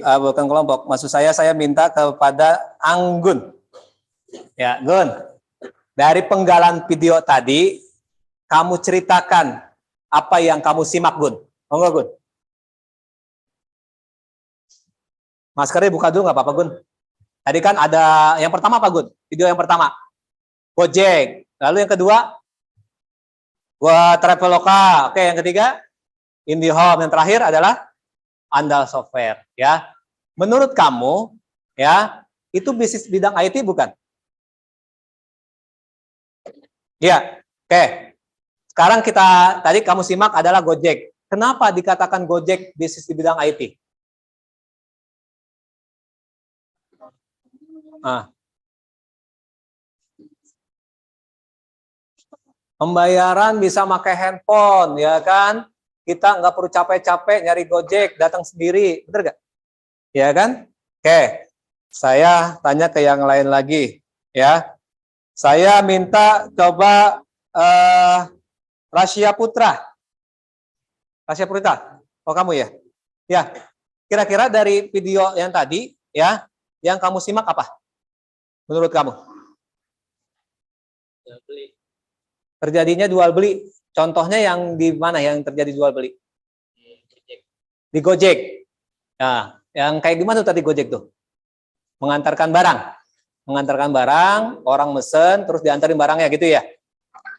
bukan kelompok, maksud saya minta kepada Anggun. Ya, Gun, dari penggalan video tadi, kamu ceritakan apa yang kamu simak, Gun. Monggo, Gun. Maskernya buka dulu nggak apa-apa, Gun. Tadi kan ada yang pertama apa, Gun? Video yang pertama, Gojek. Lalu yang kedua, buat Traveloka. Oke, yang ketiga, IndiHome. Yang terakhir adalah Andal Software. Ya, menurut kamu, ya, itu bisnis bidang IT bukan? Ya, oke. Sekarang tadi kamu simak adalah Gojek. Kenapa dikatakan Gojek bisnis di bidang IT? Pembayaran bisa pakai handphone, ya kan? Kita nggak perlu capek-capek nyari Gojek, datang sendiri, bener nggak? Ya kan? Oke, saya tanya ke yang lain lagi, ya. Saya minta coba Rasya Putra. Rasya Putra, oh kamu ya? Ya, kira-kira dari video yang tadi, ya, yang kamu simak apa? Menurut kamu? terjadinya jual beli. Contohnya yang di mana yang terjadi jual beli? Di Gojek. Nah, yang kayak gimana tuh tadi Gojek tuh? Mengantarkan barang. Mengantarkan barang, orang mesen, terus diantarin barangnya gitu ya.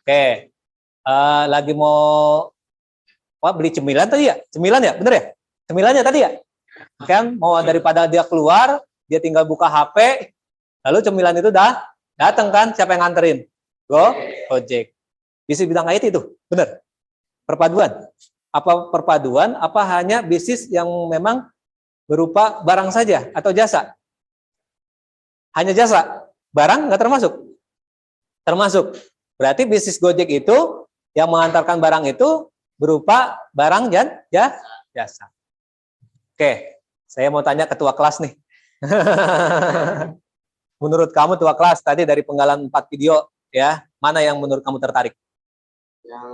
Oke. Lagi mau beli cemilan tadi ya? Cemilan ya? Bener ya? Cemilannya tadi ya? Kan mau daripada dia keluar, dia tinggal buka HP, lalu cemilan itu dah datang kan? Siapa yang nganterin? Gojek. Bisnis bidang IT itu, bener? Perpaduan. Apa perpaduan? Apa hanya bisnis yang memang berupa barang saja atau jasa? Hanya jasa, barang nggak termasuk? Termasuk. Berarti bisnis Gojek itu yang mengantarkan barang itu berupa barang dan jasa. Oke, saya mau tanya ketua kelas nih. Menurut kamu ketua kelas tadi dari penggalan 4 video ya, mana yang menurut kamu tertarik? Yang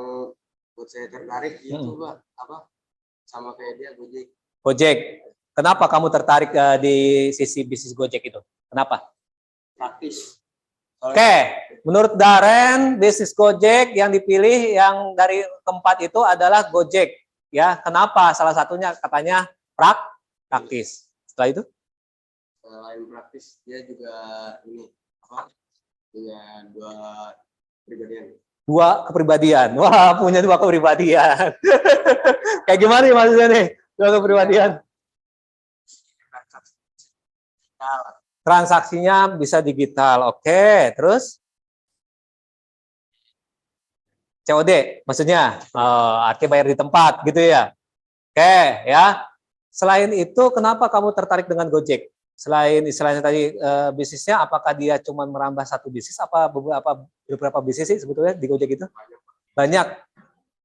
buat saya tertarik itu Pak, sama kayak dia Gojek. Gojek. Kenapa kamu tertarik di sisi bisnis Gojek itu? Kenapa? Praktis. Oke, menurut Daren bisnis Gojek yang dipilih yang dari keempat itu adalah Gojek. Ya, kenapa? Salah satunya katanya praktis. Setelah itu? Selain praktis, dia juga punya 2 kepribadian. 2 kepribadian. Wah, punya 2 kepribadian. Kayak gimana nih maksudnya nih? 2 kepribadian. Transaksinya bisa digital. Oke, terus? COD maksudnya? Artinya bayar di tempat gitu ya. Oke, ya. Selain itu, kenapa kamu tertarik dengan Gojek? Selain istilahnya tadi bisnisnya, apakah dia cuma merambah satu bisnis, apa beberapa bisnis sih sebetulnya di Gojek itu? Banyak.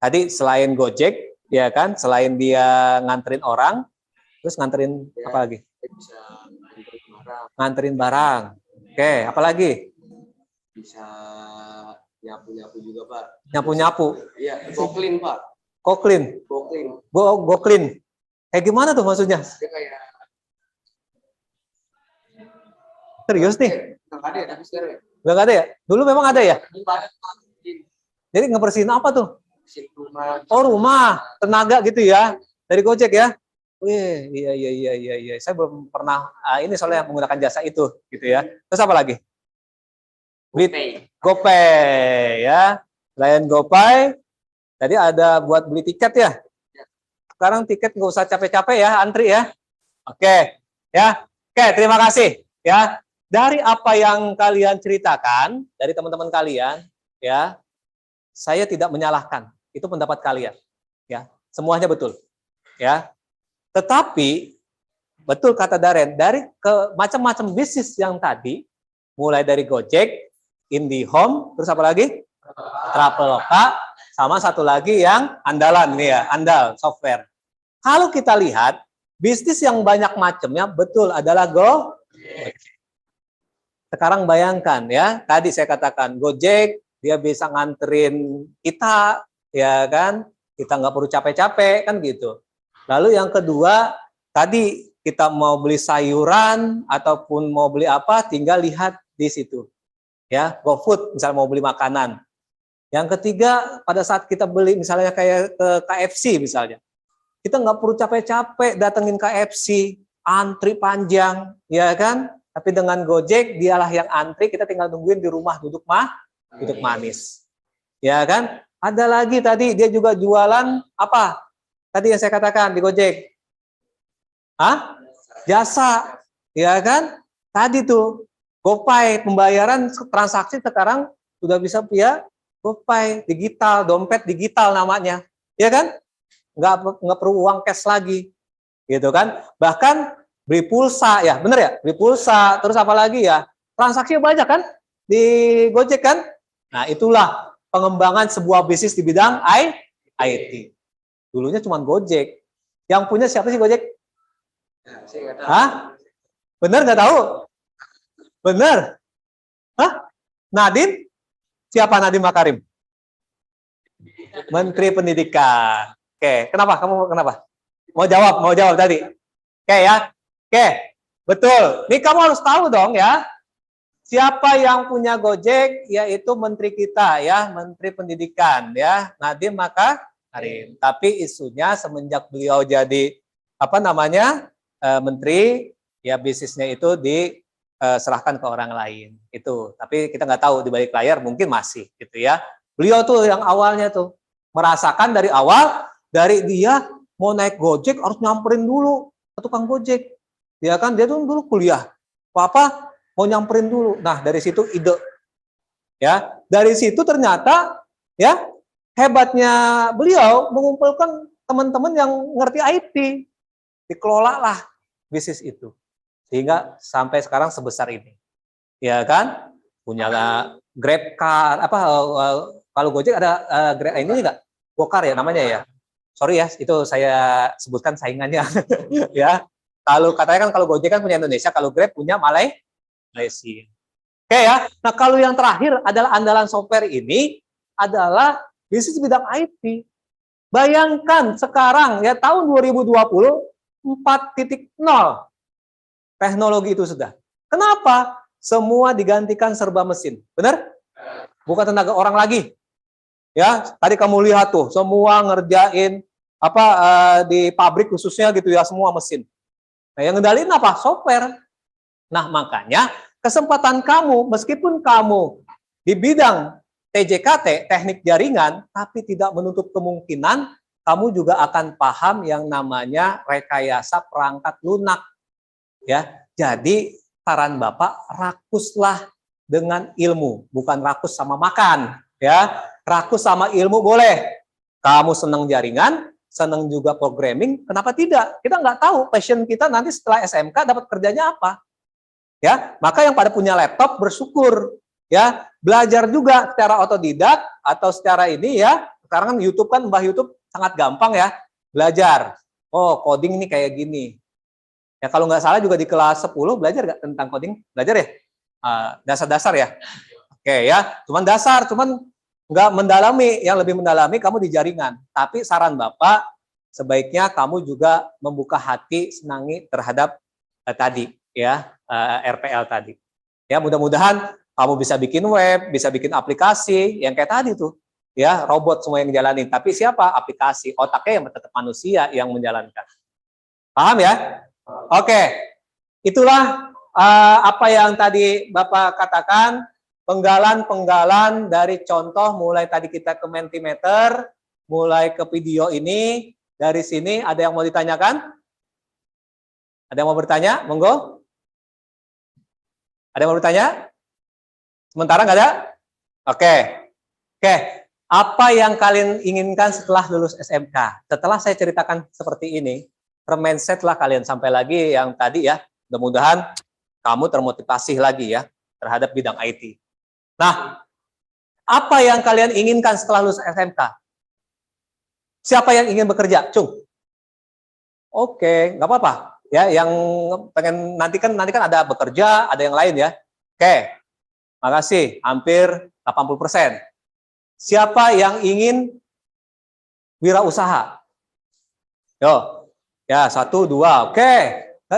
Tadi selain Gojek, ya kan, selain dia nganterin orang, terus nganterin apa lagi? Bisa nganterin barang. Nganterin barang. Oke, apa lagi? Bisa nyapu-nyapu juga Pak. Nyapu-nyapu. Iya, go-clean Pak. Go-clean. Go-clean. Go-clean. Kayak gimana tuh maksudnya? Dia kayak Serius nih? nggak ada ya, tapi sekarang ya. Nggak ada ya? Dulu memang ada ya? Ibarat Jadi ngebersihin apa tuh? mesin rumah. Oh, rumah, tenaga gitu ya. Dari Gojek ya? Wih, iya. Saya belum pernah ini soalnya menggunakan jasa itu gitu ya. Terus apa lagi? GoPay ya. Selain GoPay, tadi ada buat beli tiket ya. Sekarang tiket nggak usah capek-capek ya, antri ya. Oke, ya. Oke, terima kasih ya. Dari apa yang kalian ceritakan, dari teman-teman kalian, ya, saya tidak menyalahkan. Itu pendapat kalian, ya. Semuanya betul, ya. Tetapi betul kata Daren, dari macam-macam bisnis yang tadi, mulai dari Gojek, IndiHome, terus apa lagi? Traveloka, sama satu lagi yang andalan nih ya, andal software. Kalau kita lihat bisnis yang banyak macamnya betul adalah Gojek. Sekarang bayangkan ya, tadi saya katakan Gojek dia bisa nganterin kita, ya kan? Kita nggak perlu capek-capek kan gitu. Lalu yang kedua, tadi kita mau beli sayuran ataupun mau beli apa, tinggal lihat di situ. Ya, GoFood misalnya mau beli makanan. Yang ketiga, pada saat kita beli misalnya kayak ke KFC misalnya, kita nggak perlu capek-capek datengin KFC, antri panjang, ya kan? Tapi dengan Gojek, dialah yang antri, kita tinggal nungguin di rumah duduk manis. Ya kan? Ada lagi tadi, dia juga jualan apa? Tadi yang saya katakan di Gojek. Hah? Jasa. Ya kan? Tadi tuh, GoPay, pembayaran transaksi sekarang sudah bisa via GoPay, digital, dompet digital namanya. Ya kan? Nggak perlu uang cash lagi. Gitu kan? Bahkan beli pulsa ya, bener ya? Beli pulsa, terus apa lagi ya? Transaksinya banyak kan di Gojek kan? Nah, itulah pengembangan sebuah bisnis di bidang IT. Dulunya cuma Gojek. Yang punya siapa sih Gojek? Hah? Bener nggak tahu? Bener? Hah? Nadiem? Siapa Nadiem Makarim? Menteri Pendidikan. Oke, kenapa? Kamu kenapa? Mau jawab tadi. Oke ya. Oke, betul. Ini kamu harus tahu dong ya. siapa yang punya Gojek? Yaitu menteri kita ya, Menteri Pendidikan ya, Nadiem Makarim. Tapi isunya semenjak beliau jadi menteri, ya bisnisnya itu diserahkan ke orang lain itu. Tapi kita nggak tahu di balik layar mungkin masih gitu ya. Beliau tuh yang awalnya tuh merasakan dari awal, dari dia mau naik Gojek harus nyamperin dulu ke tukang Gojek. Ya kan, dia tuh dulu kuliah. Apa mau nyamperin dulu. Nah, dari situ ide. Ya, dari situ ternyata ya hebatnya beliau mengumpulkan teman-teman yang ngerti IT. Dikelolalah bisnis itu. Sehingga sampai sekarang sebesar ini. Ya kan? Punya GrabCar, kalau Gojek ada ini enggak? Gokar ya namanya ya. Sorry ya, itu saya sebutkan saingannya. Ya. Kalau katanya kan kalau Gojek kan punya Indonesia, kalau Grab punya Malaysia. Oke ya. Nah, kalau yang terakhir adalah andalan software ini adalah bisnis bidang IT. Bayangkan sekarang ya tahun 2020 4.0 teknologi itu sudah. Kenapa? Semua digantikan serba mesin. Benar? Bukan tenaga orang lagi. Ya, tadi kamu lihat tuh, semua ngerjain di pabrik khususnya gitu ya, semua mesin. Nah, yang ngendalin apa? Software. Nah, makanya kesempatan kamu, meskipun kamu di bidang TJKT, teknik jaringan, tapi tidak menutup kemungkinan kamu juga akan paham yang namanya rekayasa perangkat lunak. Ya, jadi saran Bapak, rakuslah dengan ilmu, bukan rakus sama makan. Ya, rakus sama ilmu boleh. Kamu senang jaringan, senang juga programming, kenapa tidak? Kita nggak tahu passion kita nanti setelah SMK dapat kerjanya apa. Ya, maka yang pada punya laptop bersyukur. Ya, belajar juga secara otodidak atau secara ini ya. Sekarang kan YouTube kan, Mbah YouTube sangat gampang ya belajar. Oh, coding ini kayak gini. Ya kalau nggak salah juga di kelas 10 belajar nggak tentang coding? Belajar ya? Dasar-dasar ya? Oke ya, cuman dasar, cuman nggak mendalami. Yang lebih mendalami kamu di jaringan. Tapi saran Bapak, sebaiknya kamu juga membuka hati, senangi terhadap tadi ya, RPL tadi. Ya, mudah-mudahan kamu bisa bikin web, bisa bikin aplikasi yang kayak tadi tuh. Ya, robot semua yang jalanin. Tapi siapa? Aplikasi. Otaknya yang tetap manusia yang menjalankan. Paham ya? Oke. Itulah apa yang tadi Bapak katakan, penggalan-penggalan dari contoh mulai tadi kita ke Mentimeter, mulai ke video ini. Dari sini ada yang mau ditanyakan? Ada yang mau bertanya? Monggo. Ada yang mau bertanya? Sementara nggak ada? Oke. Oke. Apa yang kalian inginkan setelah lulus SMK? Setelah saya ceritakan seperti ini, mindset lah kalian sampai lagi yang tadi ya. Mudah-mudahan kamu termotivasi lagi ya terhadap bidang IT. Nah, apa yang kalian inginkan setelah lulus SMK? Siapa yang ingin bekerja? Cung. Oke, nggak apa-apa. Ya, yang pengen nanti kan ada bekerja, ada yang lain ya. Oke, makasih. Hampir 80%. Siapa yang ingin wirausaha? Yo, ya 1, 2. Oke,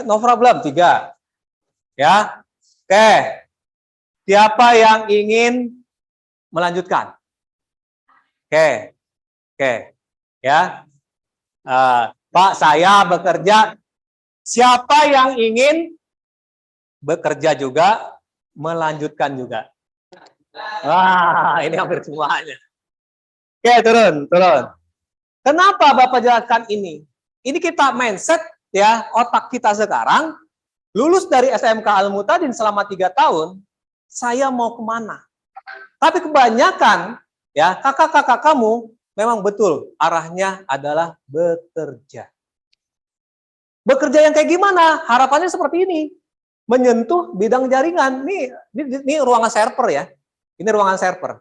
no problem. 3. Ya, oke. Siapa yang ingin melanjutkan? Oke, oke. Ya, Pak, saya bekerja. Siapa yang ingin bekerja juga, melanjutkan juga? Wah, ini hampir semuanya. Oke, turun. Kenapa Bapak jelaskan ini? Ini kita mindset ya, otak kita sekarang, lulus dari SMK Al-Mu'tadin selama 3 tahun, saya mau kemana? Tapi kebanyakan ya kakak-kakak kamu memang betul arahnya adalah bekerja. Bekerja yang kayak gimana? Harapannya seperti ini. Menyentuh bidang jaringan. Ini ruangan server ya. Ini ruangan server.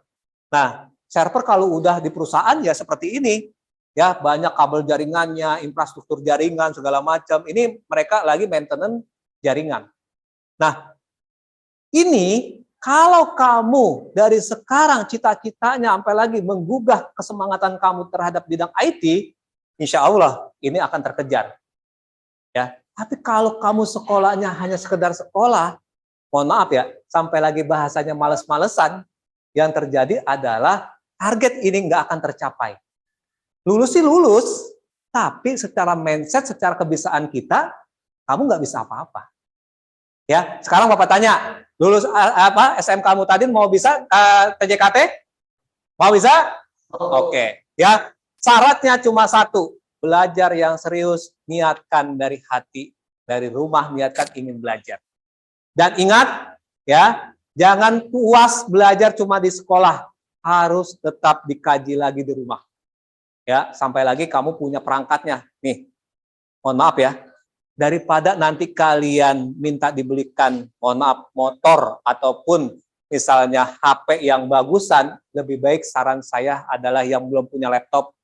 Nah, server kalau udah di perusahaan ya seperti ini. Ya, banyak kabel jaringannya, infrastruktur jaringan, segala macam. Ini mereka lagi maintenance jaringan. Nah, ini kalau kamu dari sekarang cita-citanya sampai lagi menggugah kesemangatan kamu terhadap bidang IT, insya Allah ini akan terkejar. Ya, tapi kalau kamu sekolahnya hanya sekedar sekolah, mohon maaf ya, sampai lagi bahasanya males-malesan, yang terjadi adalah target ini nggak akan tercapai. Lulus sih lulus, tapi secara mindset, secara kebiasaan kita, kamu nggak bisa apa-apa. Ya, sekarang Bapak tanya, lulus SMK kamu tadi mau bisa TJKT? Mau bisa? Oke. Ya, syaratnya cuma satu, belajar yang serius, niatkan dari hati, dari rumah niatkan ingin belajar. Dan ingat, ya, jangan puas belajar cuma di sekolah, harus tetap dikaji lagi di rumah. Ya, sampai lagi kamu punya perangkatnya. Nih, mohon maaf ya, daripada nanti kalian minta dibelikan, mohon maaf, motor ataupun misalnya HP yang bagusan, lebih baik saran saya adalah yang belum punya laptop,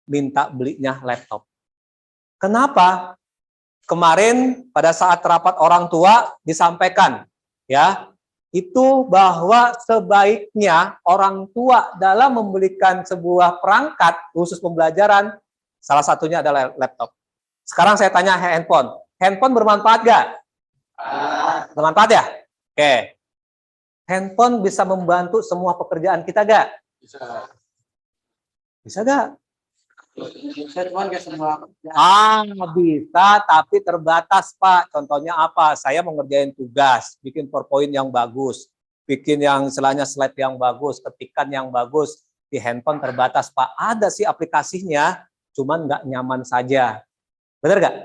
minta belinya laptop. Kenapa? Kemarin pada saat rapat orang tua disampaikan, ya, itu bahwa sebaiknya orang tua dalam membelikan sebuah perangkat khusus pembelajaran, salah satunya adalah laptop. Sekarang saya tanya handphone. Handphone bermanfaat nggak? Bermanfaat ya? Oke. Handphone bisa membantu semua pekerjaan kita nggak? Bisa. Bisa nggak? Cuman nggak semua. Bisa, tapi terbatas, Pak. Contohnya apa? Saya mau ngerjain tugas, bikin PowerPoint yang bagus, bikin yang istilahnya slide yang bagus, ketikan yang bagus, di handphone terbatas, Pak. Ada sih aplikasinya, cuman nggak nyaman saja. Benar nggak?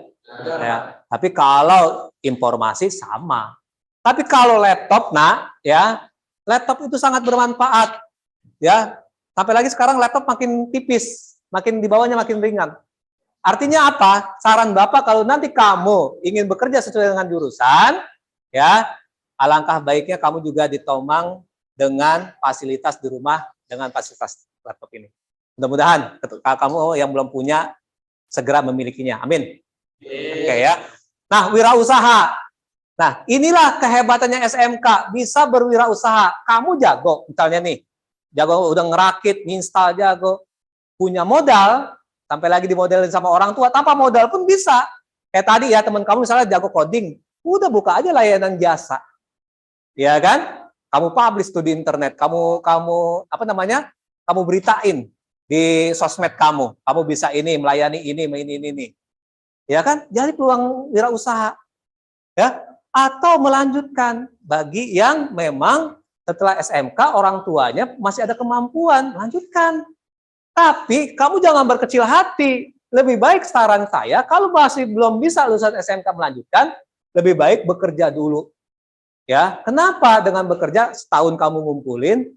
Ya. Tapi kalau informasi sama. Tapi kalau laptop, ya, laptop itu sangat bermanfaat. Ya, sampai lagi sekarang laptop makin tipis. Makin di bawahnya makin ringan. Artinya apa? Saran Bapak kalau nanti kamu ingin bekerja sesuai dengan jurusan, ya, alangkah baiknya kamu juga ditomang dengan fasilitas di rumah, dengan fasilitas laptop ini. Mudah-mudahan kamu yang belum punya segera memilikinya. Amin. Oke ya. Nah, wirausaha. Nah, inilah kehebatannya SMK, bisa berwirausaha. Kamu jago, misalnya nih, jago udah ngerakit, install jago, punya modal, sampai lagi dimodelin sama orang tua, tanpa modal pun bisa. Kayak tadi ya, teman kamu misalnya jago coding, udah buka aja layanan jasa. Ya kan? Kamu publish tuh di internet, kamu apa namanya? Kamu beritain di sosmed kamu bisa ini, melayani ini. Ya kan? Jadi peluang wirausaha. Ya, atau melanjutkan bagi yang memang setelah SMK orang tuanya masih ada kemampuan, lanjutkan. Tapi kamu jangan berkecil hati. Lebih baik saran saya, kalau masih belum bisa lulusan SMK melanjutkan, lebih baik bekerja dulu. Ya, kenapa? Dengan bekerja setahun kamu ngumpulin,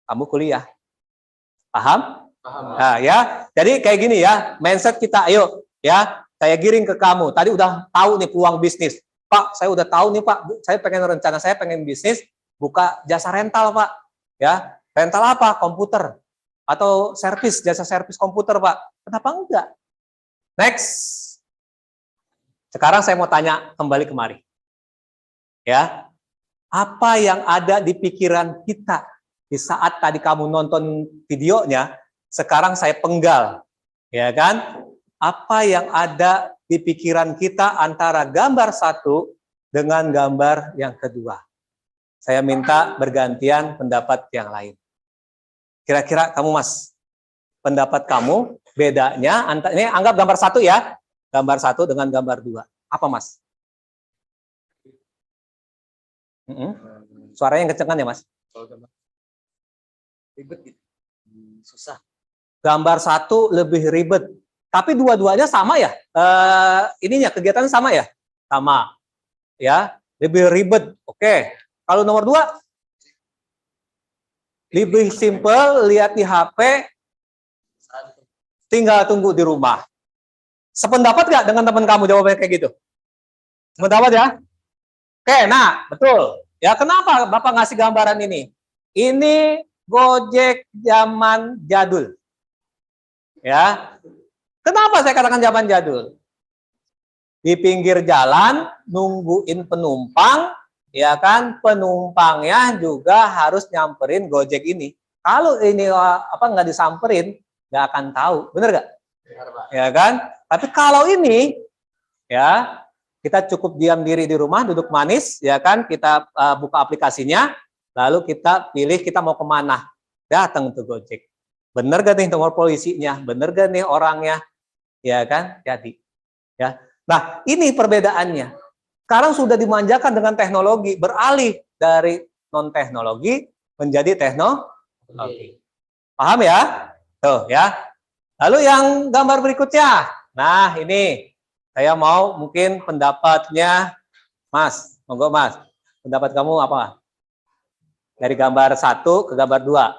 kamu kuliah. Paham? Paham. Nah, ya. Jadi kayak gini ya, mindset kita, ayo ya, saya giring ke kamu. Tadi udah tahu nih peluang bisnis. Pak, saya udah tahu nih Pak, saya pengen bisnis buka jasa rental, Pak. Ya, rental apa? Komputer. Atau jasa servis komputer, Pak. Kenapa enggak? Next. Sekarang saya mau tanya kembali kemari. Ya. Apa yang ada di pikiran kita di saat tadi kamu nonton videonya, sekarang saya penggal. Ya kan? Apa yang ada di pikiran kita antara gambar satu dengan gambar yang kedua. Saya minta bergantian pendapat yang lain. Kira-kira kamu Mas, pendapat kamu bedanya antara ini anggap gambar satu ya, gambar satu dengan gambar dua. Apa Mas? Suaranya yang kencengan ya Mas? Ribet gitu. Susah. Gambar satu lebih ribet, tapi dua-duanya sama ya? Ininya kegiatannya sama ya? Sama. Ya, lebih ribet. Oke. Kalau nomor dua? Lebih simple, lihat di HP, tinggal tunggu di rumah. Sependapat nggak dengan teman kamu jawabannya kayak gitu? Sependapat ya? Oke, nah betul. Ya kenapa Bapak ngasih gambaran ini? Ini Gojek zaman jadul. Ya, kenapa saya katakan zaman jadul? Di pinggir jalan, nungguin penumpang, ya kan, penumpangnya juga harus nyamperin Gojek ini. Kalau ini nggak disamperin, nggak akan tahu, bener nggak? Ya kan? Tapi kalau ini, ya Kita cukup diam diri di rumah, duduk manis, ya kan? Kita buka aplikasinya, lalu kita pilih kita mau kemana. Datang tuh Gojek. Bener gak nih nomor polisinya? Bener gak nih orangnya? Ya kan? Jadi, ya. Nah, ini perbedaannya. Sekarang sudah dimanjakan dengan teknologi, beralih dari non teknologi menjadi teknologi. Paham ya? Tuh ya. Lalu yang gambar berikutnya. Nah, ini saya mau mungkin pendapatnya Mas. Monggo Mas. Pendapat kamu apa? Dari gambar 1 ke gambar 2.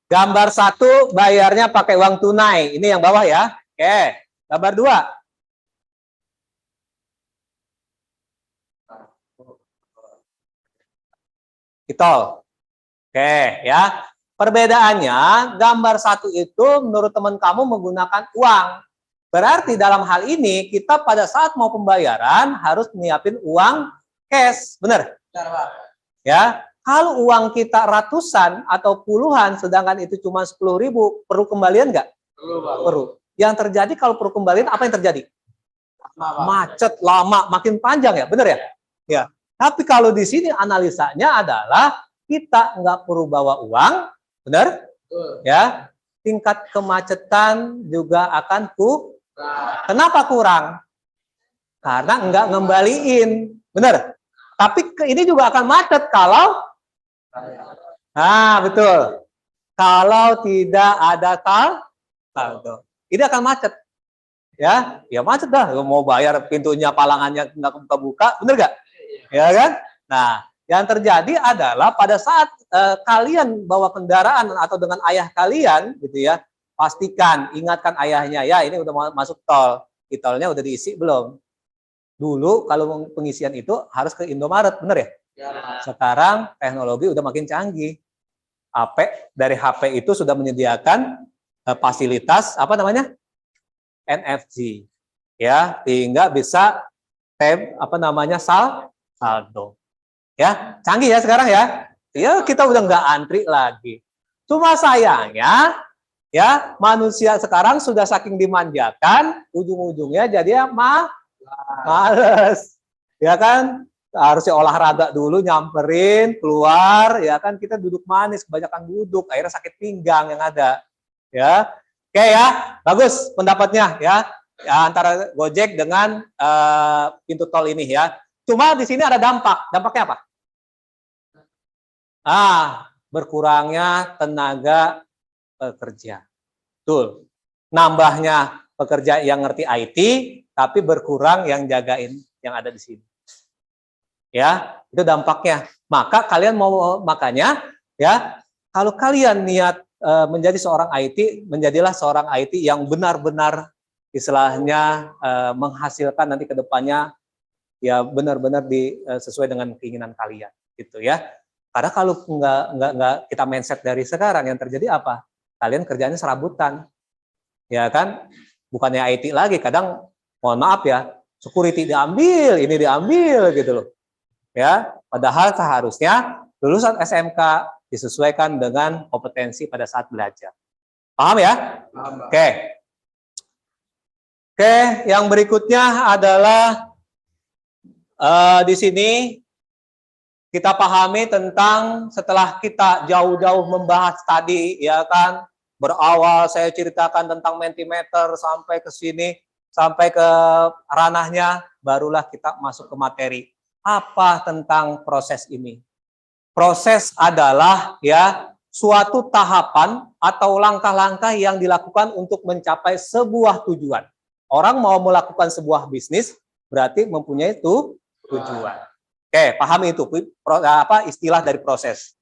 Gambar 1 bayarnya pakai uang tunai. Ini yang bawah ya. Oke. Gambar 2. Tol. Oke, ya. Perbedaannya, gambar 1 itu menurut teman kamu menggunakan uang. Berarti dalam hal ini, kita pada saat mau pembayaran harus menyiapin uang cash. Benar? Ya. Kalau uang kita ratusan atau puluhan, sedangkan itu cuma 10.000, perlu kembalian nggak? Perlu. Yang terjadi kalau perlu kembalian, apa yang terjadi? Macet, lama, makin panjang ya, benar ya? Ya. Tapi kalau di sini analisanya adalah kita nggak perlu bawa uang, benar? Ya, tingkat kemacetan juga akan kurang. Kenapa kurang? Karena nggak ngembaliin, benar? Tapi ini juga akan macet kalau, nah betul, kalau tidak ada saldo, ini akan macet. Ya macet dah. Mau bayar pintunya palangannya nggak buka, benar nggak? Ya kan? Nah, yang terjadi adalah pada saat kalian bawa kendaraan atau dengan ayah kalian, gitu ya, pastikan, ingatkan ayahnya, ya ini udah masuk tol, di tolnya udah diisi belum? Dulu kalau pengisian itu harus ke Indomaret, bener ya? Sekarang teknologi udah makin canggih. Dari HP itu sudah menyediakan fasilitas apa namanya? NFC, ya, sehingga bisa saldo. Ya, canggih ya sekarang ya. Ya, kita udah nggak antri lagi. Cuma sayangnya, ya, manusia sekarang sudah saking dimanjakan, ujung-ujungnya jadi males. Ya kan? Harusnya olahraga dulu, nyamperin, keluar, ya kan, kita duduk manis, kebanyakan duduk, akhirnya sakit pinggang yang ada. Ya. Oke ya, bagus pendapatnya ya. Antara Gojek dengan pintu tol ini ya. Cuma di sini ada dampak. Dampaknya apa? Berkurangnya tenaga pekerja. Betul. Nambahnya pekerja yang ngerti IT, tapi berkurang yang jagain yang ada di sini. Ya, itu dampaknya. Makanya ya, kalau kalian niat menjadi seorang IT, menjadilah seorang IT yang benar-benar istilahnya menghasilkan nanti ke depannya ya benar-benar sesuai dengan keinginan kalian gitu ya. Karena kalau nggak kita mindset dari sekarang, yang terjadi apa? Kalian kerjanya serabutan. Ya kan? Bukannya IT lagi, kadang mohon maaf ya, security diambil, ini diambil gitu loh. Ya, padahal seharusnya lulusan SMK disesuaikan dengan kompetensi pada saat belajar. Paham ya? Paham. Oke, yang berikutnya adalah di sini kita pahami tentang setelah kita jauh-jauh membahas tadi, ya kan, berawal saya ceritakan tentang Mentimeter sampai ke sini, sampai ke ranahnya, barulah kita masuk ke materi. Apa tentang proses ini? Proses adalah ya suatu tahapan atau langkah-langkah yang dilakukan untuk mencapai sebuah tujuan. Orang mau melakukan sebuah bisnis berarti mempunyai tujuan. Oke, pahami itu istilah dari proses.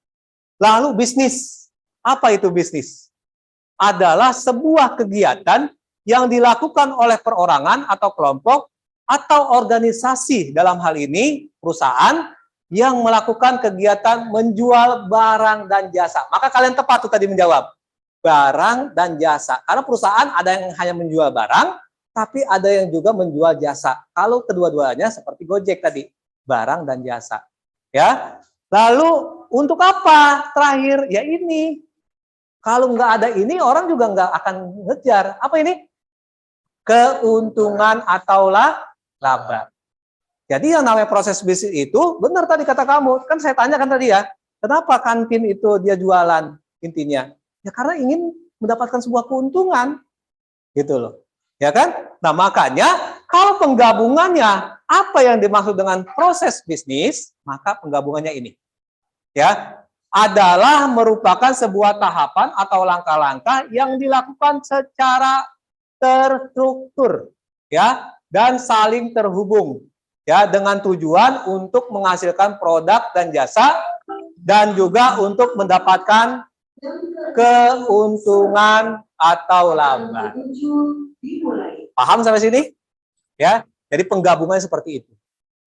Lalu bisnis. Apa itu bisnis? Adalah sebuah kegiatan yang dilakukan oleh perorangan atau kelompok atau organisasi, dalam hal ini perusahaan yang melakukan kegiatan menjual barang dan jasa. Maka kalian tepat tuh tadi menjawab. Barang dan jasa. Karena perusahaan ada yang hanya menjual barang, tapi ada yang juga menjual jasa. Kalau kedua-duanya seperti Gojek tadi, barang dan jasa. Ya. Lalu untuk apa? Terakhir ya ini. Kalau nggak ada ini, orang juga nggak akan ngejar. Apa ini? Keuntungan atau laba. Jadi yang namanya proses bisnis itu, benar tadi kata kamu, kan saya tanyakan tadi ya, kenapa kantin itu dia jualan intinya? Ya karena ingin mendapatkan sebuah keuntungan, gitu loh. Ya kan? Nah makanya kalau penggabungannya, apa yang dimaksud dengan proses bisnis, maka penggabungannya ini. Ya, adalah merupakan sebuah tahapan atau langkah-langkah yang dilakukan secara terstruktur ya dan saling terhubung ya dengan tujuan untuk menghasilkan produk dan jasa dan juga untuk mendapatkan keuntungan atau laba. Paham sampai sini? Ya. Jadi penggabungannya seperti itu.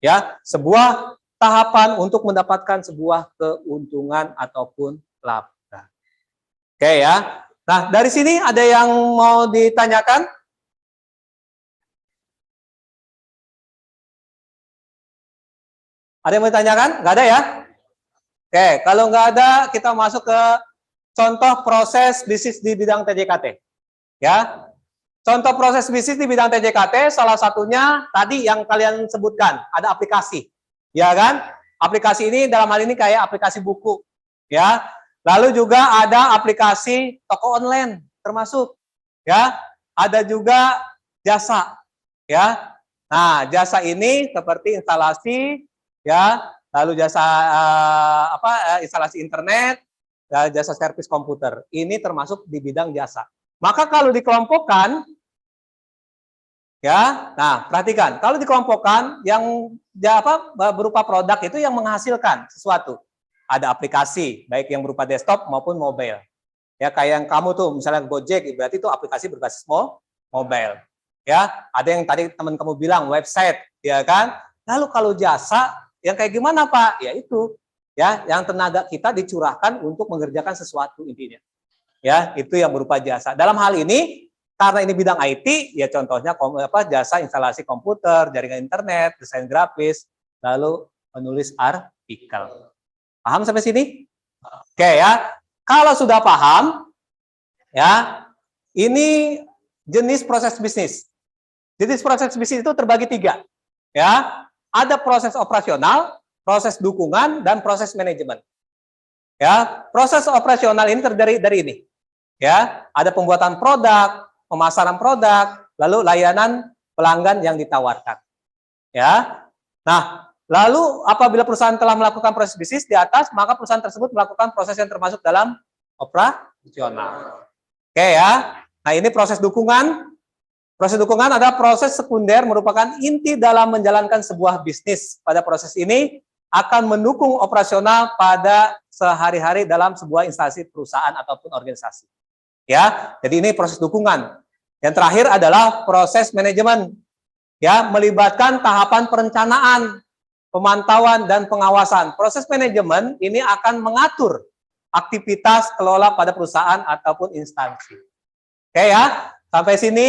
Ya, sebuah tahapan untuk mendapatkan sebuah keuntungan ataupun laba. Oke ya. Nah, dari sini ada yang mau ditanyakan? Ada yang mau ditanyakan? Nggak ada ya? Oke, kalau nggak ada, kita masuk ke contoh proses bisnis di bidang TJKT. Ya, contoh proses bisnis di bidang TJKT, salah satunya tadi yang kalian sebutkan, ada aplikasi. Ya kan? Aplikasi ini dalam hal ini kayak aplikasi buku, ya. Lalu juga ada aplikasi toko online termasuk, ya. Ada juga jasa, ya. Nah, jasa ini seperti instalasi, ya. Lalu jasa instalasi internet, jasa servis komputer. Ini termasuk di bidang jasa. Maka kalau dikelompokkan, ya, nah perhatikan, kalau dikelompokkan yang berupa produk itu yang menghasilkan sesuatu. Ada aplikasi, baik yang berupa desktop maupun mobile. Ya, kayak yang kamu tuh, misalnya Gojek, berarti itu aplikasi berbasis mobile. Ya, ada yang tadi teman kamu bilang website, ya kan? Lalu kalau jasa, yang kayak gimana Pak? Ya itu, ya, yang tenaga kita dicurahkan untuk mengerjakan sesuatu intinya. Ya, itu yang berupa jasa. Dalam hal ini, karena ini bidang IT, ya contohnya jasa instalasi komputer, jaringan internet, desain grafis, lalu menulis artikel. Paham sampai sini? Oke ya. Kalau sudah paham, ya, ini jenis proses bisnis. Jenis proses bisnis itu terbagi 3. Ya, ada proses operasional, proses dukungan, dan proses manajemen. Ya, proses operasional ini terdiri dari ini. Ya, ada pembuatan produk, pemasaran produk, lalu layanan pelanggan yang ditawarkan. Ya. Nah, lalu apabila perusahaan telah melakukan proses bisnis di atas, maka perusahaan tersebut melakukan proses yang termasuk dalam operasional. Oke ya. Nah, ini proses dukungan. Proses dukungan adalah proses sekunder merupakan inti dalam menjalankan sebuah bisnis. Pada proses ini akan mendukung operasional pada sehari-hari dalam sebuah instansi perusahaan ataupun organisasi. Ya, jadi ini proses dukungan. Yang terakhir adalah proses manajemen, ya, melibatkan tahapan perencanaan, pemantauan, dan pengawasan. Proses manajemen ini akan mengatur aktivitas kelola pada perusahaan ataupun instansi. Oke ya, sampai sini.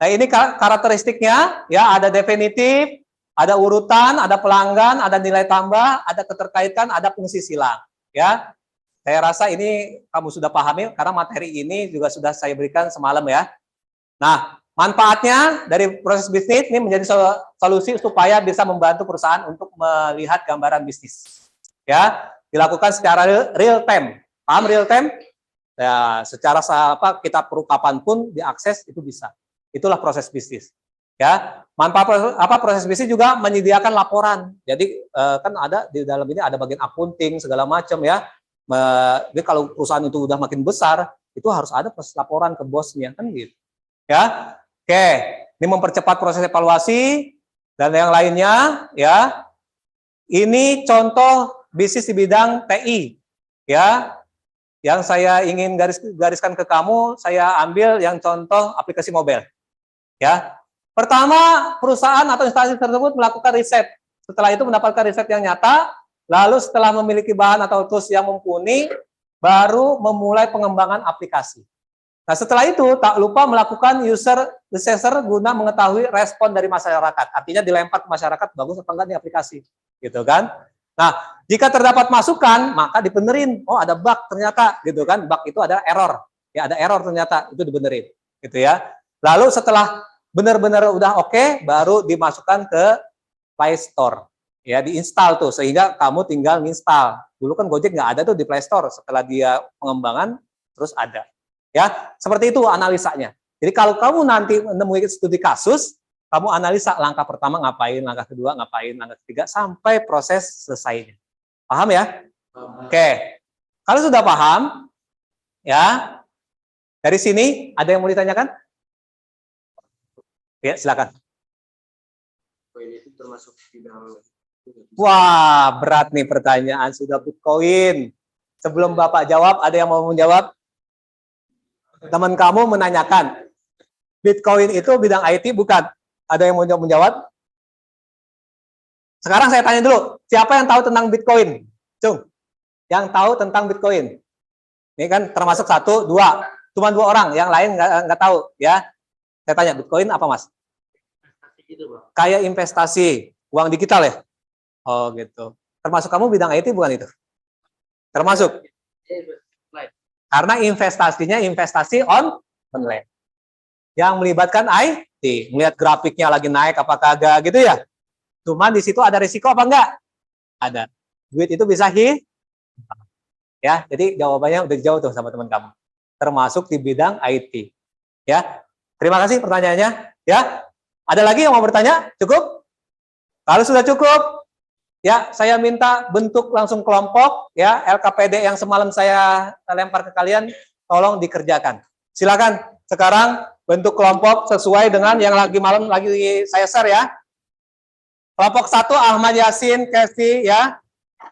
Nah ini karakteristiknya, ya, ada definitif, ada urutan, ada pelanggan, ada nilai tambah, ada keterkaitan, ada fungsi silang. Ya, saya rasa ini kamu sudah pahami karena materi ini juga sudah saya berikan semalam ya. Nah, manfaatnya dari proses bisnis ini menjadi solusi supaya bisa membantu perusahaan untuk melihat gambaran bisnis. Ya, dilakukan secara real time. Paham real time? Ya, secara kita perlu kapanpun diakses itu bisa. Itulah proses bisnis. Ya, manfaat proses bisnis juga menyediakan laporan. Jadi kan ada di dalam ini ada bagian akunting segala macam ya. Jadi kalau perusahaan itu udah makin besar, itu harus ada proses laporan ke bosnya kan gitu. Ya, oke, ini mempercepat proses evaluasi dan yang lainnya, ya. Ini contoh bisnis di bidang TI, ya. Yang saya ingin gariskan ke kamu, saya ambil yang contoh aplikasi mobile, ya. Pertama, perusahaan atau instansi tersebut melakukan riset. Setelah itu mendapatkan riset yang nyata, lalu setelah memiliki bahan atau tools yang mumpuni, baru memulai pengembangan aplikasi. Nah, setelah itu tak lupa melakukan user research guna mengetahui respon dari masyarakat. Artinya dilempar ke masyarakat, bagus apa enggak nih aplikasi, gitu kan? Nah, jika terdapat masukan, maka dibenerin. Oh, ada bug ternyata, gitu kan? Bug itu ada error. Ya, ada error ternyata, itu dibenerin, gitu ya. Lalu setelah benar-benar udah oke, baru dimasukkan ke Play Store. Ya, diinstal tuh, sehingga kamu tinggal nginstal. Dulu kan Gojek nggak ada tuh di Play Store. Setelah dia pengembangan, terus ada. Ya, seperti itu analisanya. Jadi kalau kamu nanti menemui studi kasus, kamu analisa langkah pertama ngapain, langkah kedua ngapain, langkah ketiga, sampai proses selesainya. Paham ya? Oke. Kalau sudah paham, ya, dari sini ada yang mau ditanyakan? Ya, silakan. Ini itu termasuk bidang. Wah, berat nih pertanyaan. Sudah Bitcoin. Sebelum Bapak jawab, ada yang mau menjawab? Teman kamu menanyakan, Bitcoin itu bidang IT bukan? Ada yang mau menjawab? Sekarang saya tanya dulu, siapa yang tahu tentang Bitcoin? Cung, yang tahu tentang Bitcoin? Ini kan termasuk 1, 2. Cuma 2 orang, yang lain nggak tahu. Ya, saya tanya, Bitcoin apa, Mas? Kayak investasi, uang digital ya? Oh gitu. Termasuk kamu bidang IT bukan itu? Termasuk? Karena investasinya investasi online. Yang melibatkan IT. Melihat grafiknya lagi naik apa kagak gitu ya. Cuman di situ ada risiko apa enggak? Ada. Duit itu bisa ya, jadi jawabannya udah jauh tuh sama teman kamu. Termasuk di bidang IT. Ya. Terima kasih pertanyaannya. Ya. Ada lagi yang mau bertanya? Cukup? Kalau sudah cukup, ya, saya minta bentuk langsung kelompok, ya, LKPD yang semalam saya lempar ke kalian, tolong dikerjakan. Silakan, sekarang bentuk kelompok sesuai dengan yang malam lagi saya share ya. Kelompok 1 Ahmad Yasin, Kevi, ya.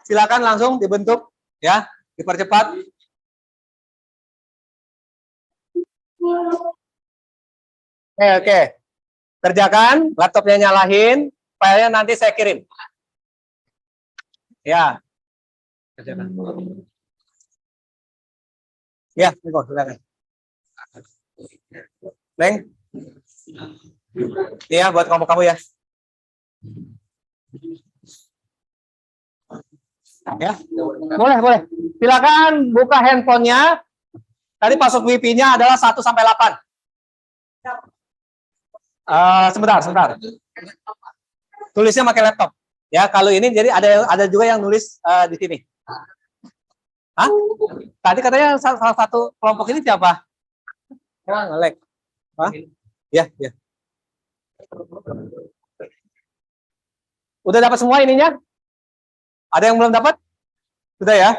Silakan langsung dibentuk, ya, dipercepat. Oke. Kerjakan, laptopnya nyalahin, filenya nanti saya kirim. Ya. Kerjakan. Ya, silakan. Leng. Iya, buat kelompok kamu ya. Ya, boleh. Silakan buka handphonenya. Tadi password WiFi-nya adalah 1 sampai 8. Sebentar. Tulisnya pakai laptop. Ya, kalau ini jadi ada juga yang nulis di sini. Hah? Tadi katanya salah satu kelompok ini siapa? Nge-lag. Hah? Ya. Udah dapat semua ininya? Ada yang belum dapat? Sudah ya?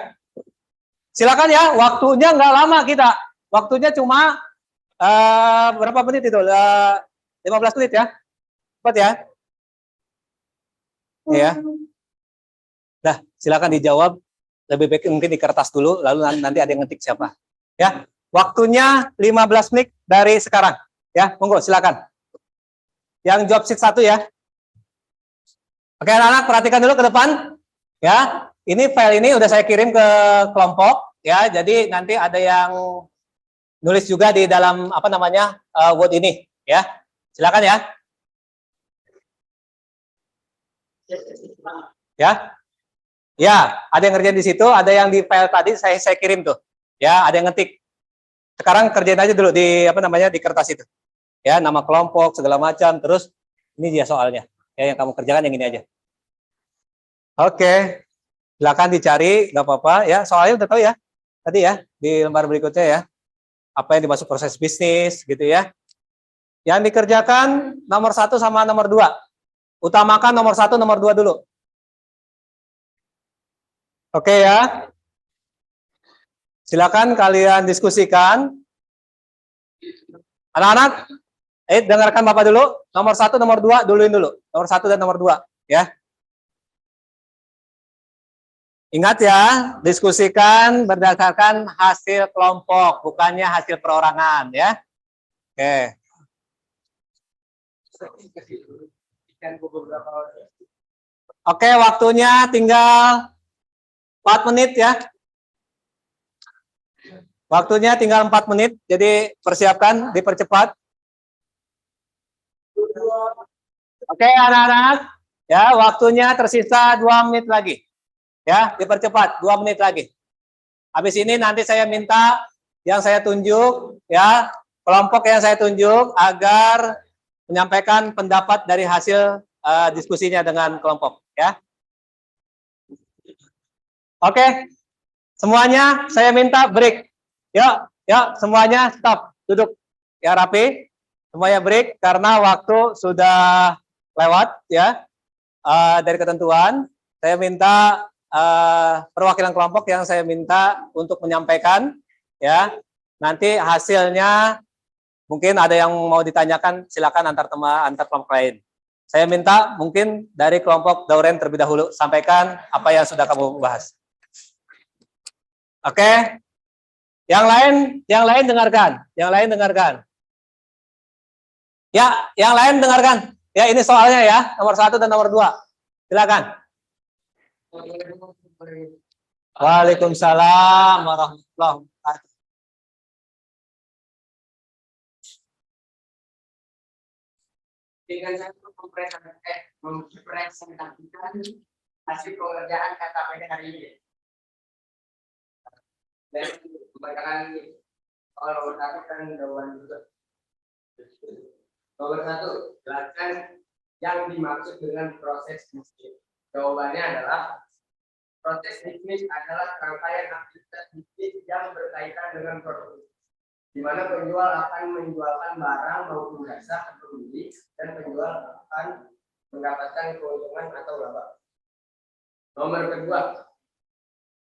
Silakan ya, waktunya nggak lama kita. Waktunya cuma berapa menit itu? 15 menit ya? Cepat ya? Ya. Dah, silakan dijawab. Lebih baik mungkin di kertas dulu, lalu nanti ada yang ngetik siapa. Ya, waktunya 15 menit dari sekarang. Ya, monggo silakan. Yang job sheet 1 ya. Oke, anak-anak perhatikan dulu ke depan. Ya, ini file ini udah saya kirim ke kelompok. Ya, jadi nanti ada yang nulis juga di dalam Word ini. Ya, silakan ya. Ya, ada yang ngerjain di situ, ada yang di file tadi saya kirim tuh. Ya, ada yang ngetik. Sekarang kerjain aja dulu di di kertas itu. Ya, nama kelompok segala macam, terus ini dia soalnya. Ya, yang kamu kerjakan yang ini aja. Oke. Silakan dicari, nggak apa-apa ya. Soalnya udah tahu ya. Tadi ya, di lembar berikutnya ya. Apa yang dimaksud proses bisnis gitu ya. Yang dikerjakan nomor 1 sama nomor 2. Utamakan nomor 1, nomor 2 dulu. Oke ya. Silakan kalian diskusikan. Anak-anak, dengarkan Bapak dulu. Nomor 1, nomor 2 duluin dulu. Nomor 1 dan nomor 2 ya. Ingat ya, diskusikan berdasarkan hasil kelompok, bukannya hasil perorangan ya. Oke. Oke, waktunya tinggal 4 menit ya. Waktunya tinggal 4 menit, jadi persiapkan, dipercepat. Oke, anak-anak, ya waktunya tersisa 2 menit lagi. Ya, dipercepat 2 menit lagi. Habis ini nanti saya minta yang saya tunjuk, ya, kelompok yang saya tunjuk agar menyampaikan pendapat dari hasil diskusinya dengan kelompok, ya. Oke, semuanya saya minta break. Yuk, semuanya stop, duduk, ya rapi. Semuanya break karena waktu sudah lewat, ya. Dari ketentuan, saya minta perwakilan kelompok yang saya minta untuk menyampaikan, ya. Nanti hasilnya mungkin ada yang mau ditanyakan, silakan antar kelompok lain. Saya minta mungkin dari kelompok Dauren terlebih dahulu, sampaikan apa yang sudah kamu bahas. Oke, yang lain dengarkan, Ya, yang lain dengarkan. Ya, ini soalnya ya, nomor 1 dan nomor 2. Silakan. Waalaikumsalam warahmatullahi wabarakatuh. Dengan saya mempresentasikan hasil pengerjaan KKP hari ini. Dan kebanyakan kalau nomor 1 kan jawaban juga. Nomor 1, jelaskan yang dimaksud dengan proses bisnis. Jawabannya adalah proses bisnis adalah rangkaian aktivitas bisnis yang berkaitan dengan produk, di mana penjual akan menjualkan barang maupun jasa ke pembeli dan penjual akan mendapatkan keuntungan atau laba. Nomor 2,